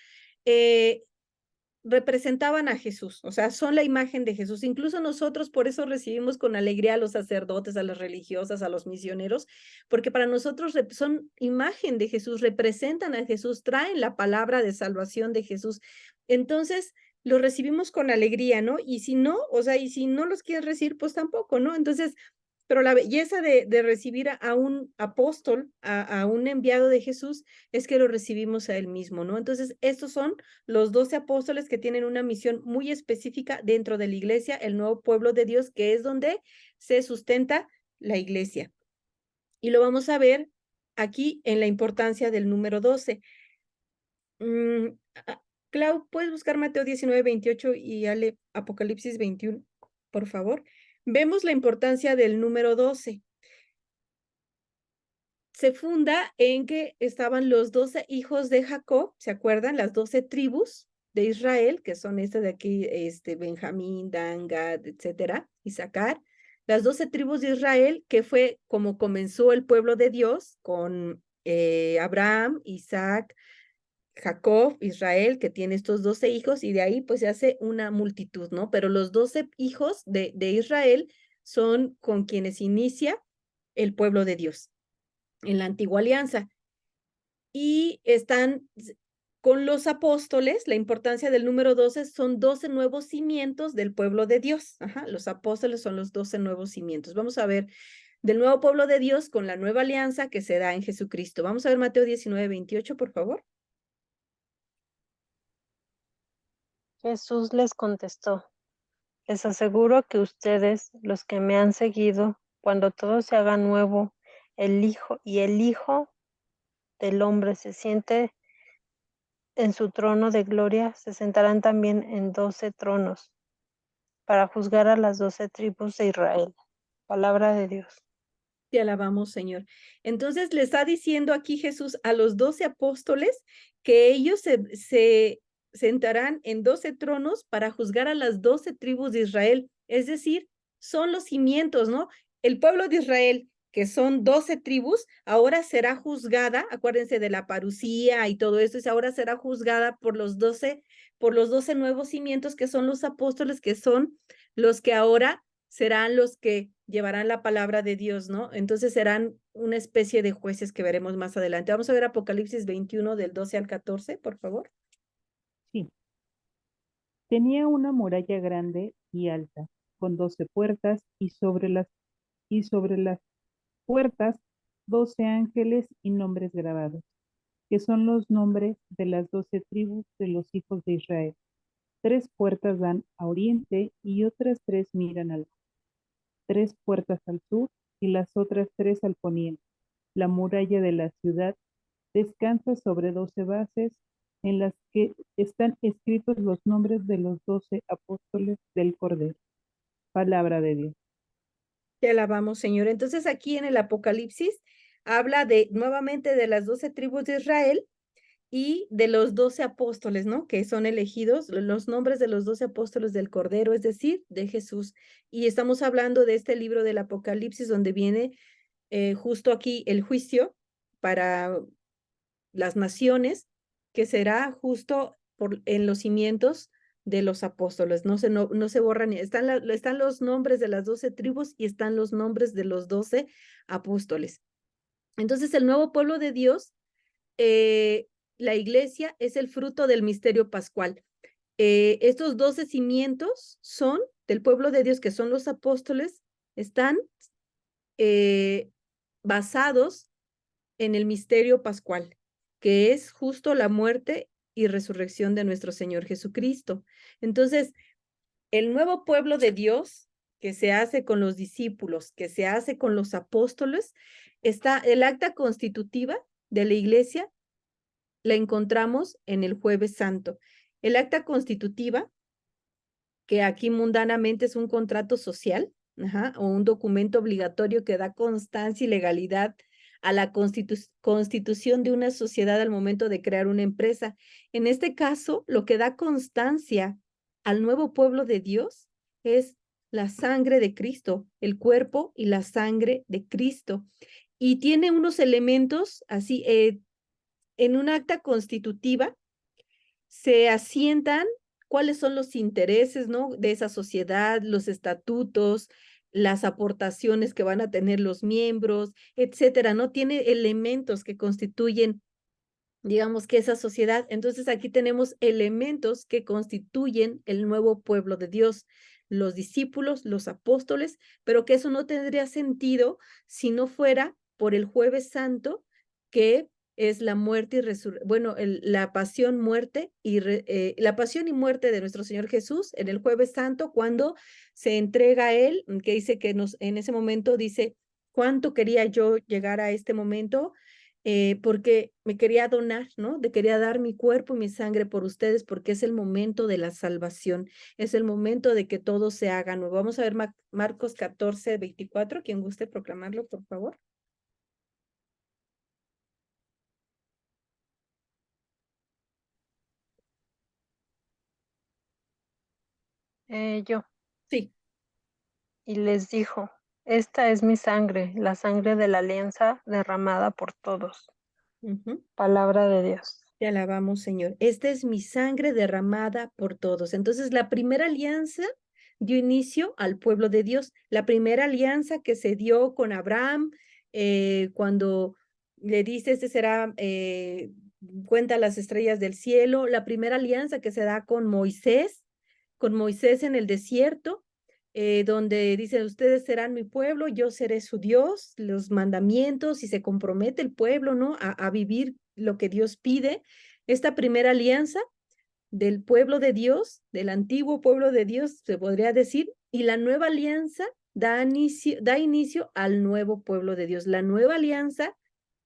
representaban a Jesús, o sea, son la imagen de Jesús. Incluso nosotros por eso recibimos con alegría a los sacerdotes, a las religiosas, a los misioneros, porque para nosotros son imagen de Jesús, representan a Jesús, traen la palabra de salvación de Jesús. Entonces, lo recibimos con alegría, ¿no? Y si no, o sea, y si no los quieres recibir, pues tampoco, ¿no? Entonces, pero la belleza de recibir a un apóstol, a un enviado de Jesús, es que lo recibimos a él mismo, ¿no? Entonces, estos son los 12 apóstoles que tienen una misión muy específica dentro de la iglesia, el nuevo pueblo de Dios, que es donde se sustenta la iglesia. Y lo vamos a ver aquí en la importancia del número 12. Clau, ¿puedes buscar Mateo 19:28 y Ale Apocalipsis 21, por favor? Vemos la importancia del número 12. Se funda en que estaban los 12 hijos de Jacob, ¿se acuerdan? Las 12 tribus de Israel, que son de aquí, Benjamín, Dan, Gad, etcétera, Isaacar. Las 12 tribus de Israel, que fue como comenzó el pueblo de Dios con Abraham, Isaac, Jacob, Israel, que tiene estos 12 hijos, y de ahí pues se hace una multitud, ¿no? Pero los 12 hijos de Israel son con quienes inicia el pueblo de Dios en la antigua alianza. Y están con los apóstoles, la importancia del número 12 son 12 nuevos cimientos del pueblo de Dios. Ajá, los apóstoles son los 12 nuevos cimientos. Vamos a ver del nuevo pueblo de Dios con la nueva alianza que se da en Jesucristo. Vamos a ver Mateo 19:28, por favor. Jesús les contestó: les aseguro que ustedes, los que me han seguido, cuando todo se haga nuevo, el Hijo del Hombre se siente en su trono de gloria, se sentarán también en 12 tronos para juzgar a las 12 tribus de Israel. Palabra de Dios. Te alabamos, Señor. Entonces le está diciendo aquí Jesús a los 12 apóstoles que ellos se sentarán en 12 tronos para juzgar a las 12 tribus de Israel. Es decir, son los cimientos, ¿no? El pueblo de Israel, que son 12 tribus, ahora será juzgada, acuérdense de la parucía y todo eso, ahora será juzgada por los 12 nuevos cimientos, que son los apóstoles, que son los que ahora serán los que llevarán la palabra de Dios, ¿no? Entonces serán una especie de jueces que veremos más adelante. Vamos a ver Apocalipsis 21 del 12 al 14, por favor. Sí. Tenía una muralla grande y alta, con 12 puertas, y sobre las puertas 12 ángeles y nombres grabados, que son los nombres de las 12 tribus de los hijos de Israel. 3 puertas dan a oriente y otras 3 miran al norte. 3 puertas al sur y las otras 3 al poniente. La muralla de la ciudad descansa sobre 12 bases en las que están escritos los nombres de los 12 apóstoles del Cordero. Palabra de Dios. Te alabamos, Señor. Entonces aquí en el Apocalipsis habla nuevamente de las 12 tribus de Israel y de los 12 apóstoles, ¿no? Que son elegidos, los nombres de los 12 apóstoles del Cordero, es decir, de Jesús. Y estamos hablando de este libro del Apocalipsis, donde viene justo aquí el juicio para las naciones, que será justo en los cimientos de los apóstoles. No se borran, están los nombres de las 12 tribus y están los nombres de los 12 apóstoles. Entonces, el nuevo pueblo de Dios, la iglesia, es el fruto del misterio pascual. Estos 12 cimientos son del pueblo de Dios, que son los apóstoles, están basados en el misterio pascual, que es justo la muerte y resurrección de nuestro Señor Jesucristo. Entonces, el nuevo pueblo de Dios que se hace con los discípulos, que se hace con los apóstoles, está el acta constitutiva de la iglesia, la encontramos en el Jueves Santo. El acta constitutiva, que aquí mundanamente es un contrato social, o un documento obligatorio que da constancia y legalidad a la constitución de una sociedad al momento de crear una empresa. En este caso, lo que da constancia al nuevo pueblo de Dios es la sangre de Cristo, el cuerpo y la sangre de Cristo. Y tiene unos elementos así, en un acta constitutiva se asientan cuáles son los intereses, ¿no? De esa sociedad, los estatutos, las aportaciones que van a tener los miembros, etcétera, ¿no? Tiene elementos que constituyen, digamos, que esa sociedad. Entonces aquí tenemos elementos que constituyen el nuevo pueblo de Dios, los discípulos, los apóstoles, pero que eso no tendría sentido si no fuera por el Jueves Santo, que es la muerte y bueno, la pasión, muerte y la pasión y muerte de nuestro Señor Jesús en el Jueves Santo, cuando se entrega a él, que dice que en ese momento dice, ¿cuánto quería yo llegar a este momento? Porque me quería donar, ¿no? Quería dar mi cuerpo y mi sangre por ustedes, porque es el momento de la salvación, es el momento de que todo se haga nuevo. Vamos a ver Marcos 14:24, quien guste proclamarlo, por favor. Yo. Sí. Y les dijo, esta es mi sangre, la sangre de la alianza derramada por todos. Palabra de Dios. Te alabamos, Señor. Esta es mi sangre derramada por todos. Entonces, la primera alianza dio inicio al pueblo de Dios. La primera alianza que se dio con Abraham, cuando le dice, este será, cuenta las estrellas del cielo. La primera alianza que se da con Moisés en el desierto, donde dice, ustedes serán mi pueblo, yo seré su Dios, los mandamientos, y se compromete el pueblo, ¿no? A vivir lo que Dios pide. Esta primera alianza del pueblo de Dios, del antiguo pueblo de Dios, se podría decir, y la nueva alianza da inicio al nuevo pueblo de Dios. La nueva alianza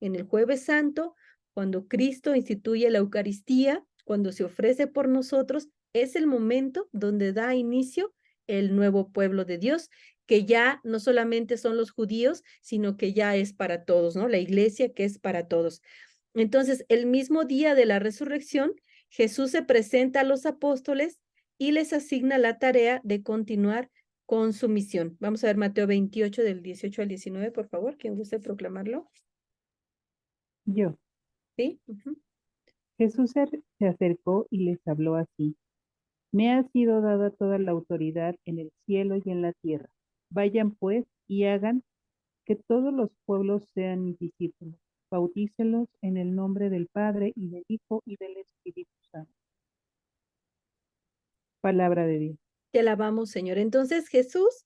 en el Jueves Santo, cuando Cristo instituye la Eucaristía, cuando se ofrece por nosotros, es el momento donde da inicio el nuevo pueblo de Dios, que ya no solamente son los judíos, sino que ya es para todos, ¿no? La iglesia que es para todos. Entonces, el mismo día de la resurrección, Jesús se presenta a los apóstoles y les asigna la tarea de continuar con su misión. Vamos a ver Mateo 28, del 18 al 19, por favor. ¿Quién guste proclamarlo? Yo. ¿Sí? Jesús se acercó y les habló así. Me ha sido dada toda la autoridad en el cielo y en la tierra. Vayan pues y hagan que todos los pueblos sean mis discípulos. Bautícelos en el nombre del Padre y del Hijo y del Espíritu Santo. Palabra de Dios. Te alabamos, Señor. Entonces, Jesús,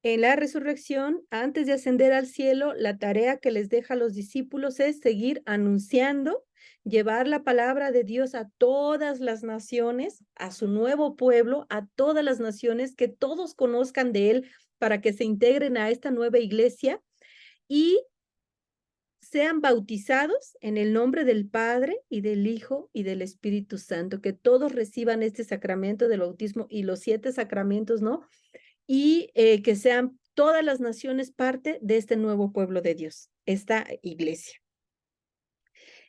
en la resurrección, antes de ascender al cielo, la tarea que les deja a los discípulos es seguir anunciando, llevar la palabra de Dios a todas las naciones, a su nuevo pueblo, a todas las naciones, que todos conozcan de él para que se integren a esta nueva iglesia y sean bautizados en el nombre del Padre y del Hijo y del Espíritu Santo, que todos reciban este sacramento del bautismo y los 7 sacramentos, ¿no? Y que sean todas las naciones parte de este nuevo pueblo de Dios, esta iglesia.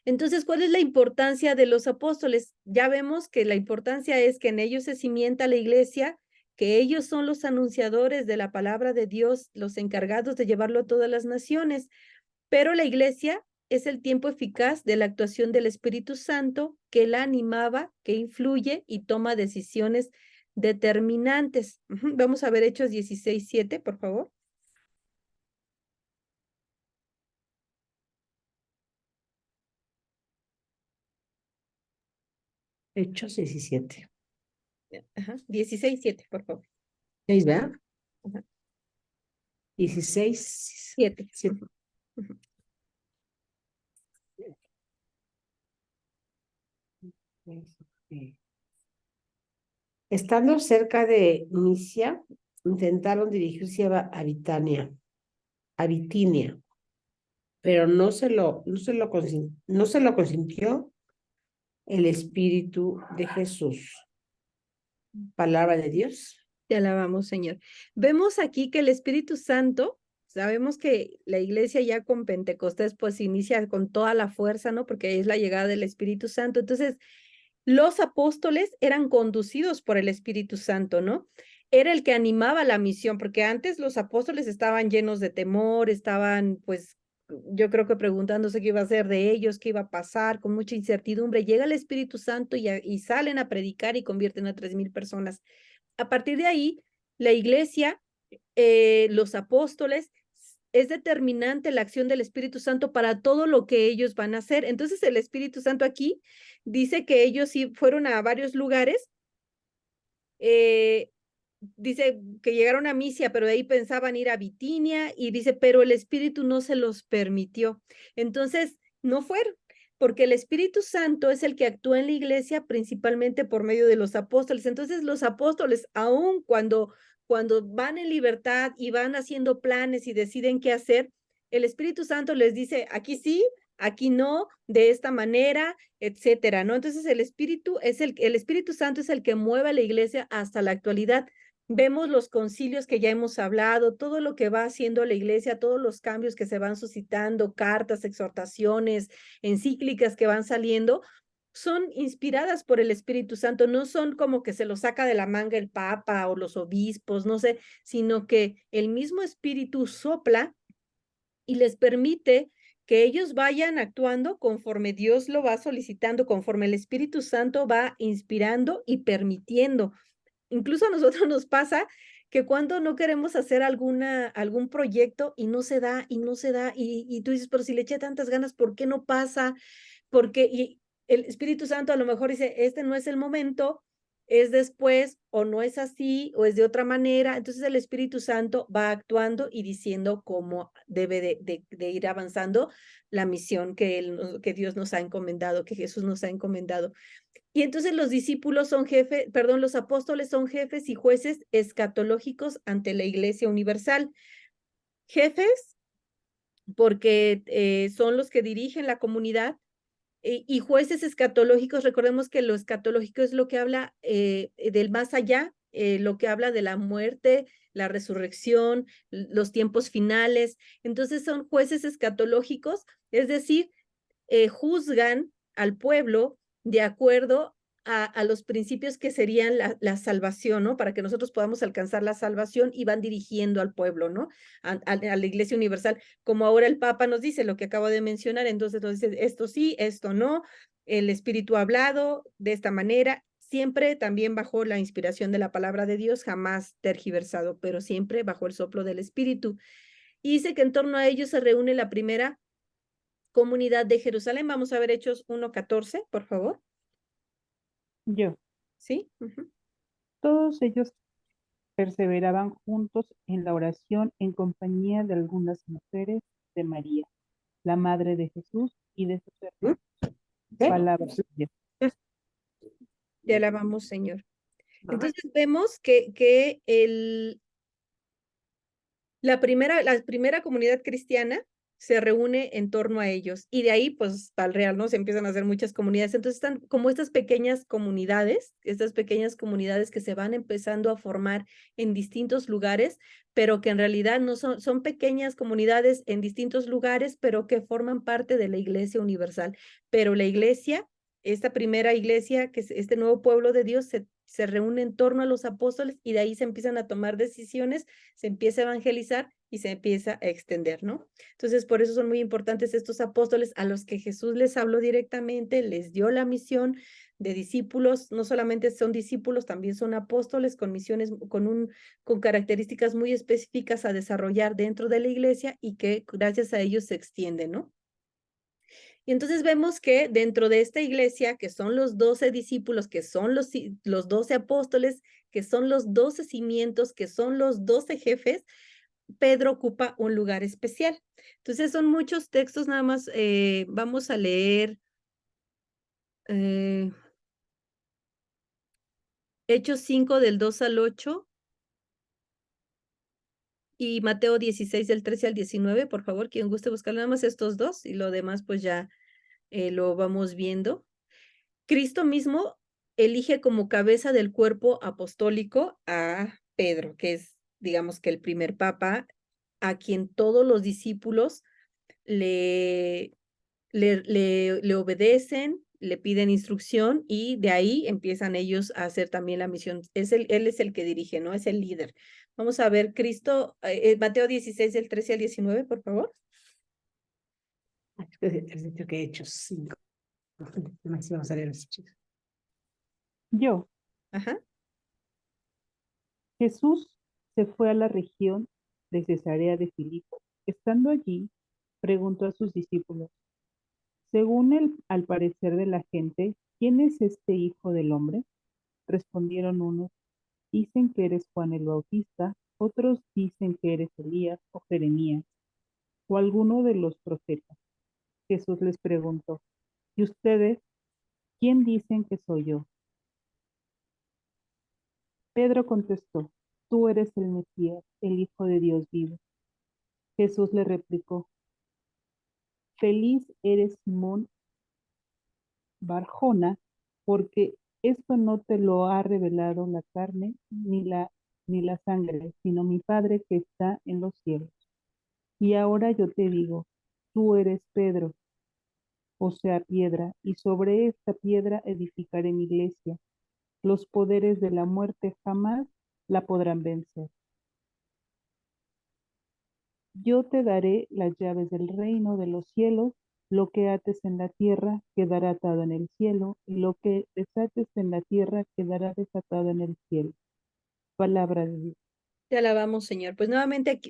Entonces, ¿cuál es la importancia de los apóstoles? Ya vemos que la importancia es que en ellos se cimienta la iglesia, que ellos son los anunciadores de la palabra de Dios, los encargados de llevarlo a todas las naciones. Pero la iglesia es el tiempo eficaz de la actuación del Espíritu Santo que la animaba, que influye y toma decisiones determinantes. Vamos a ver Hechos 16:7, por favor. Hechos 17. 16:7, por favor. 6, ¿verdad? Ajá. 16. 7. Siete. Estando cerca de Misia, intentaron dirigirse a Bitinia, pero no se lo consintió el Espíritu de Jesús. Palabra de Dios. Te alabamos, Señor. Vemos aquí que el Espíritu Santo, sabemos que la iglesia ya con Pentecostés pues inicia con toda la fuerza, ¿no? Porque es la llegada del Espíritu Santo. Entonces, los apóstoles eran conducidos por el Espíritu Santo, ¿no? Era el que animaba la misión, porque antes los apóstoles estaban llenos de temor, estaban pues yo creo que preguntándose qué iba a hacer de ellos, qué iba a pasar, con mucha incertidumbre. Llega el Espíritu Santo y salen a predicar y convierten a 3,000 personas. A partir de ahí, la iglesia, los apóstoles, es determinante la acción del Espíritu Santo para todo lo que ellos van a hacer. Entonces, el Espíritu Santo aquí dice que ellos sí fueron a varios lugares. Dice que llegaron a Misia, pero de ahí pensaban ir a Bitinia, y dice, pero el Espíritu no se los permitió. Entonces, no fueron, porque el Espíritu Santo es el que actúa en la iglesia principalmente por medio de los apóstoles. Entonces, los apóstoles, aun cuando van en libertad y van haciendo planes y deciden qué hacer, el Espíritu Santo les dice, aquí sí, aquí no, de esta manera, etcétera, ¿no? Entonces, el Espíritu Santo es el que mueve a la iglesia hasta la actualidad. Vemos los concilios que ya hemos hablado, todo lo que va haciendo la iglesia, todos los cambios que se van suscitando, cartas, exhortaciones, encíclicas que van saliendo, son inspiradas por el Espíritu Santo, no son como que se lo saca de la manga el Papa o los obispos, no sé, sino que el mismo Espíritu sopla y les permite que ellos vayan actuando conforme Dios lo va solicitando, conforme el Espíritu Santo va inspirando y permitiendo. Incluso a nosotros nos pasa que cuando no queremos hacer algún proyecto y no se da, y tú dices, pero si le eché tantas ganas, ¿por qué no pasa? Y el Espíritu Santo a lo mejor dice, este no es el momento, es después, o no es así, o es de otra manera. Entonces el Espíritu Santo va actuando y diciendo cómo debe de ir avanzando la misión que Dios nos ha encomendado, que Jesús nos ha encomendado. Y entonces los los apóstoles son jefes y jueces escatológicos ante la Iglesia Universal. Jefes, porque son los que dirigen la comunidad, y jueces escatológicos. Recordemos que lo escatológico es lo que habla del más allá, lo que habla de la muerte, la resurrección, los tiempos finales. Entonces son jueces escatológicos, es decir, juzgan al pueblo de acuerdo a los principios que serían la salvación, ¿no? Para que nosotros podamos alcanzar la salvación, y van dirigiendo al pueblo, ¿no? A la Iglesia Universal, como ahora el Papa nos dice lo que acabo de mencionar. Entonces nos dice esto sí, esto no, el Espíritu ha hablado de esta manera, siempre también bajo la inspiración de la palabra de Dios, jamás tergiversado, pero siempre bajo el soplo del Espíritu. Y dice que en torno a ellos se reúne la primera comunidad de Jerusalén. Vamos a ver Hechos 1:14, por favor. Yo. ¿Sí? Uh-huh. Todos ellos perseveraban juntos en la oración en compañía de algunas mujeres, de María, la madre de Jesús, y de sus hermanos. Palabra de Dios. Te alabamos, Señor. Entonces vemos que la primera comunidad cristiana se reúne en torno a ellos, y de ahí pues al real, ¿no? Se empiezan a hacer muchas comunidades. Entonces están como estas pequeñas comunidades que se van empezando a formar en distintos lugares, pero que en realidad no son pequeñas comunidades en distintos lugares, pero que forman parte de la Iglesia Universal. Pero la iglesia, esta primera iglesia, que es este nuevo pueblo de Dios, se reúne en torno a los apóstoles, y de ahí se empiezan a tomar decisiones, se empieza a evangelizar y se empieza a extender, ¿no? Entonces, por eso son muy importantes estos apóstoles a los que Jesús les habló directamente, les dio la misión de discípulos. No solamente son discípulos, también son apóstoles con misiones, con características muy específicas a desarrollar dentro de la iglesia, y que gracias a ellos se extiende, ¿no? Y entonces vemos que dentro de esta iglesia, que son los 12 discípulos, que son los 12 apóstoles, que son los 12 cimientos, que son los 12 jefes, Pedro ocupa un lugar especial. Entonces son muchos textos, nada más vamos a leer Hechos 5 del 2 al 8 y Mateo 16 del 13 al 19, por favor, quien guste buscar nada más estos dos y lo demás pues ya lo vamos viendo. Cristo mismo elige como cabeza del cuerpo apostólico a Pedro, que es, digamos que el primer papa, a quien todos los discípulos le le obedecen, le piden instrucción y de ahí empiezan ellos a hacer también la misión. Él es el que dirige, ¿no? Es el líder. Vamos a ver, Cristo, Mateo 16, del 13 al 19, por favor. Has dicho que he hecho 5. Vamos a leer los hechos. Yo, Ajá. Jesús se fue a la región de Cesarea de Filipo. Estando allí, preguntó a sus discípulos, según al parecer de la gente, ¿quién es este Hijo del Hombre? Respondieron unos, dicen que eres Juan el Bautista, otros dicen que eres Elías o Jeremías, o alguno de los profetas. Jesús les preguntó, ¿y ustedes quién dicen que soy yo? Pedro contestó, tú eres el Mesías, el Hijo de Dios vivo. Jesús le replicó, feliz eres Simón Barjona, porque esto no te lo ha revelado la carne ni la sangre, sino mi Padre que está en los cielos. Y ahora yo te digo, tú eres Pedro, o sea, piedra, y sobre esta piedra edificaré mi iglesia. Los poderes de la muerte jamás la podrán vencer. Yo te daré las llaves del reino de los cielos. Lo que ates en la tierra quedará atado en el cielo, y lo que desates en la tierra quedará desatado en el cielo. Palabra de Dios. Te alabamos, Señor. Pues nuevamente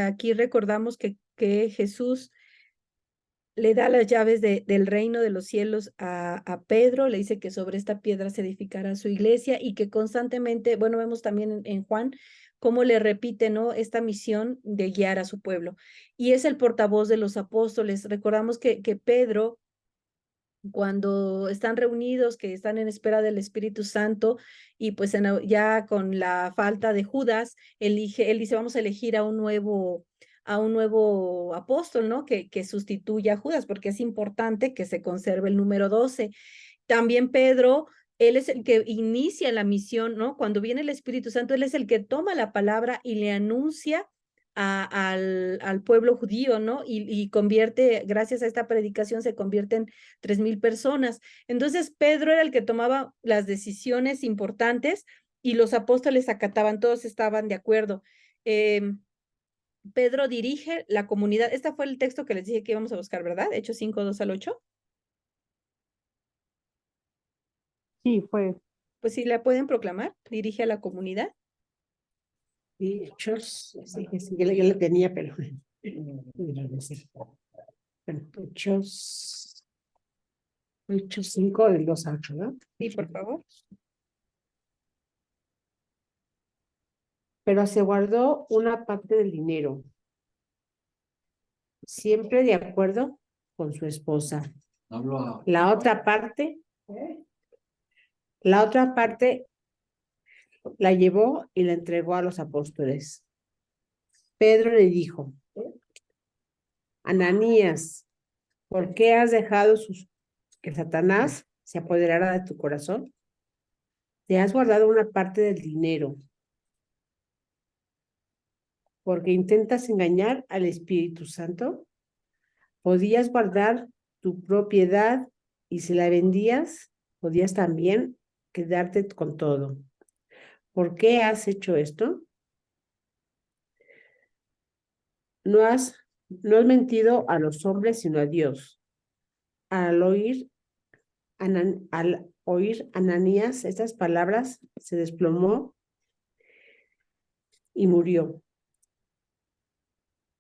aquí recordamos que Jesús le da las llaves del reino de los cielos a Pedro, le dice que sobre esta piedra se edificará su iglesia y que constantemente, bueno, vemos también en Juan cómo le repite, ¿no? Esta misión de guiar a su pueblo. Y es el portavoz de los apóstoles. Recordamos que Pedro, cuando están reunidos, que están en espera del Espíritu Santo y pues ya con la falta de Judas, él dice, vamos a elegir a un nuevo apóstol, ¿no? Que sustituya a Judas, porque es importante que se conserve el número 12. También Pedro, él es el que inicia la misión, ¿no? Cuando viene el Espíritu Santo, él es el que toma la palabra y le anuncia al pueblo judío, ¿no? Y convierte, gracias a esta predicación, se convierten 3,000 personas. Entonces, Pedro era el que tomaba las decisiones importantes y los apóstoles acataban, todos estaban de acuerdo. Pedro dirige la comunidad. Este fue el texto que les dije que íbamos a buscar, ¿verdad? Hechos 5, 2 al 8. Sí, fue. Pues sí, la pueden proclamar, dirige a la comunidad. Y hechos, sí, yo la tenía, pero bueno, hechos 5 del 2 al 8, ¿no? Sí, por favor. Pero se guardó una parte del dinero, siempre de acuerdo con su esposa. La otra parte la llevó y la entregó a los apóstoles. Pedro le dijo, Ananías, ¿por qué has dejado que Satanás se apoderara de tu corazón? Te has guardado una parte del dinero, porque intentas engañar al Espíritu Santo. Podías guardar tu propiedad y si la vendías, podías también quedarte con todo. ¿Por qué has hecho esto? No has mentido a los hombres, sino a Dios. Al oír Ananías estas palabras, se desplomó y murió.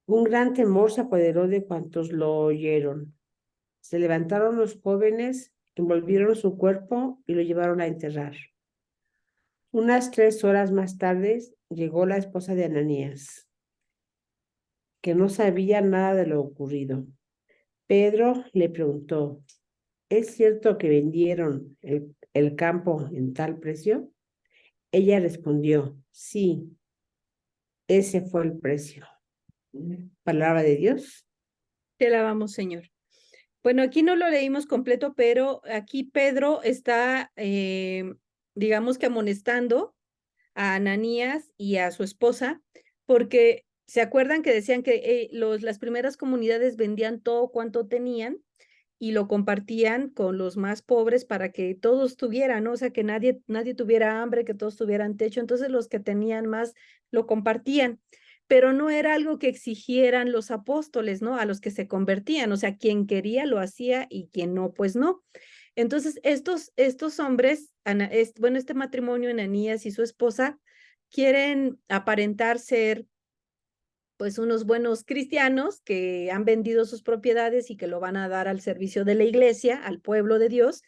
Un gran temor se apoderó de cuantos lo oyeron. Se levantaron los jóvenes, envolvieron su cuerpo y lo llevaron a enterrar. Unas 3 horas más tarde llegó la esposa de Ananías. que no sabía nada de lo ocurrido. Pedro le preguntó, ¿es cierto que vendieron el campo en tal precio? Ella respondió, sí, ese fue el precio. Palabra de Dios. Te alabamos, Señor. Bueno, aquí no lo leímos completo, pero aquí Pedro está, digamos que amonestando a Ananías y a su esposa, porque se acuerdan que decían que las primeras comunidades vendían todo cuanto tenían y lo compartían con los más pobres para que todos tuvieran, ¿no? O sea, que nadie tuviera hambre, que todos tuvieran techo. Entonces los que tenían más lo compartían, pero no era algo que exigieran los apóstoles, ¿no? A los que se convertían, o sea, quien quería lo hacía y quien no, pues no. Entonces, estos hombres, bueno, este matrimonio, Ananías y su esposa, quieren aparentar ser pues unos buenos cristianos que han vendido sus propiedades y que lo van a dar al servicio de la iglesia, al pueblo de Dios,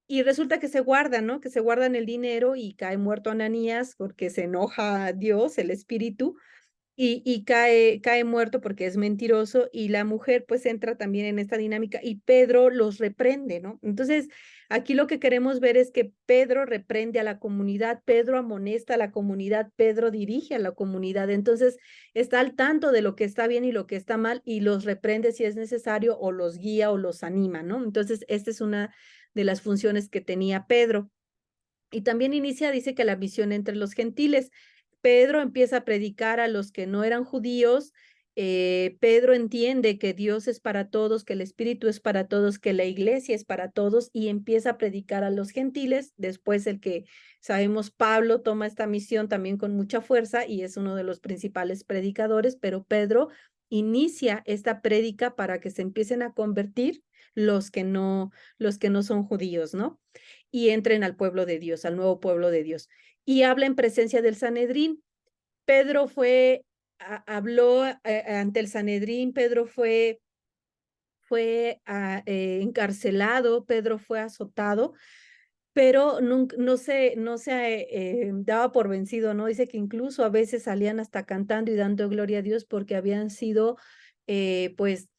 y resulta que se guardan, ¿no? Que se guardan el dinero y cae muerto Ananías porque se enoja Dios, el espíritu, y cae muerto porque es mentiroso y la mujer pues entra también en esta dinámica y Pedro los reprende, ¿no? Entonces, aquí lo que queremos ver es que Pedro reprende a la comunidad, Pedro amonesta a la comunidad, Pedro dirige a la comunidad, entonces está al tanto de lo que está bien y lo que está mal y los reprende si es necesario o los guía o los anima, ¿no? Entonces, esta es una de las funciones que tenía Pedro. Y también dice que la misión entre los gentiles. Pedro empieza a predicar a los que no eran judíos. Pedro entiende que Dios es para todos, que el Espíritu es para todos, que la iglesia es para todos y empieza a predicar a los gentiles. Después el que sabemos, Pablo toma esta misión también con mucha fuerza y es uno de los principales predicadores, pero Pedro inicia esta prédica para que se empiecen a convertir los que no son judíos, ¿no? Y entren al pueblo de Dios, al nuevo pueblo de Dios. Y habla en presencia del Sanedrín. Pedro habló ante el Sanedrín, Pedro fue encarcelado, Pedro fue azotado, pero no se daba por vencido, ¿no? Dice que incluso a veces salían hasta cantando y dando gloria a Dios porque habían sido, pues,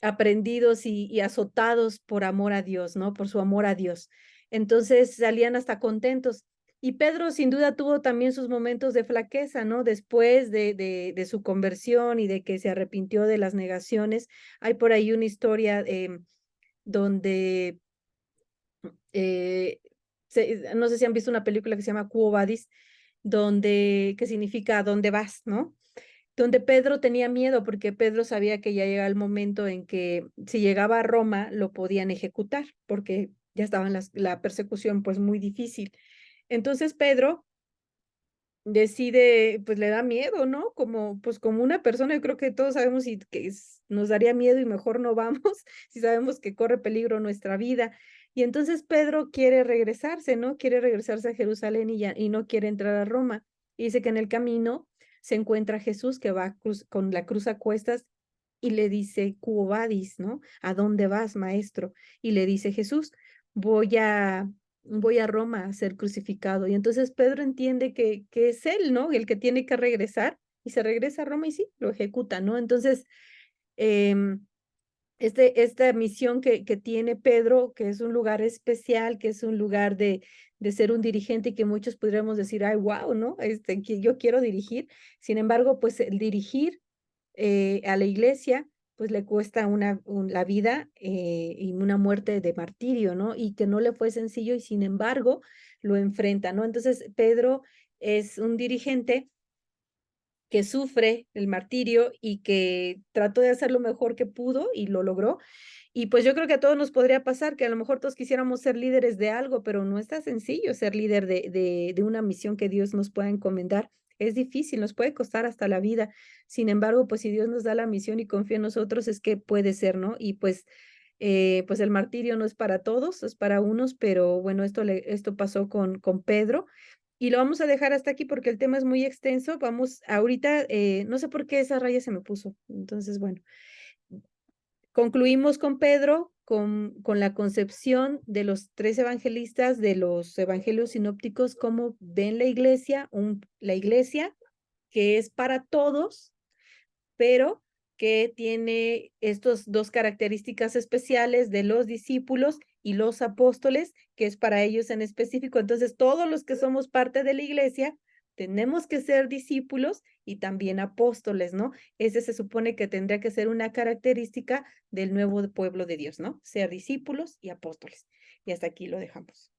aprendidos y azotados por amor a Dios, ¿no? Por su amor a Dios. Entonces salían hasta contentos. Y Pedro sin duda tuvo también sus momentos de flaqueza, ¿no? Después de su conversión y de que se arrepintió de las negaciones. Hay por ahí una historia donde eh, no sé si han visto una película que se llama Quo Vadis, que significa ¿a dónde vas?, ¿no? Donde Pedro tenía miedo porque Pedro sabía que ya llegaba el momento en que si llegaba a Roma lo podían ejecutar porque ya estaba en la persecución pues muy difícil. Entonces Pedro decide, pues le da miedo, ¿no? Pues como una persona, yo creo que todos sabemos nos daría miedo y mejor no vamos si sabemos que corre peligro nuestra vida. Y entonces Pedro quiere regresarse, ¿no? Quiere regresarse a Jerusalén y no quiere entrar a Roma. Y dice que en el camino se encuentra Jesús que va con la cruz a cuestas y le dice, Quo vadis, ¿no? ¿A dónde vas, maestro? Y le dice Jesús, voy a Roma a ser crucificado. Y entonces Pedro entiende que es él, ¿no? El que tiene que regresar y se regresa a Roma y sí, lo ejecuta, ¿no? Entonces, em, esta misión que tiene Pedro, que es un lugar especial, que es un lugar de ser un dirigente y que muchos podríamos decir, ay, wow, ¿no? Que yo quiero dirigir. Sin embargo, pues el dirigir a la iglesia, pues le cuesta la vida y una muerte de martirio, ¿no? Y que no le fue sencillo y sin embargo lo enfrenta, ¿no? Entonces, Pedro es un dirigente que sufre el martirio y que trató de hacer lo mejor que pudo y lo logró. Y pues yo creo que a todos nos podría pasar que a lo mejor todos quisiéramos ser líderes de algo, pero no está sencillo ser líder de una misión que Dios nos pueda encomendar. Es difícil, nos puede costar hasta la vida. Sin embargo, pues si Dios nos da la misión y confía en nosotros, es que puede ser, ¿no? Y pues el martirio no es para todos, es para unos, pero bueno, esto pasó con Pedro. Y lo vamos a dejar hasta aquí porque el tema es muy extenso. Vamos, ahorita, no sé por qué esa raya se me puso. Entonces, bueno, concluimos con Pedro, con la concepción de los tres evangelistas, de los evangelios sinópticos, cómo ven la iglesia, la iglesia que es para todos, pero que tiene estas dos características especiales de los discípulos y los apóstoles, que es para ellos en específico. Entonces, todos los que somos parte de la iglesia, tenemos que ser discípulos y también apóstoles, ¿no? Ese se supone que tendría que ser una característica del nuevo pueblo de Dios, ¿no? Ser discípulos y apóstoles. Y hasta aquí lo dejamos.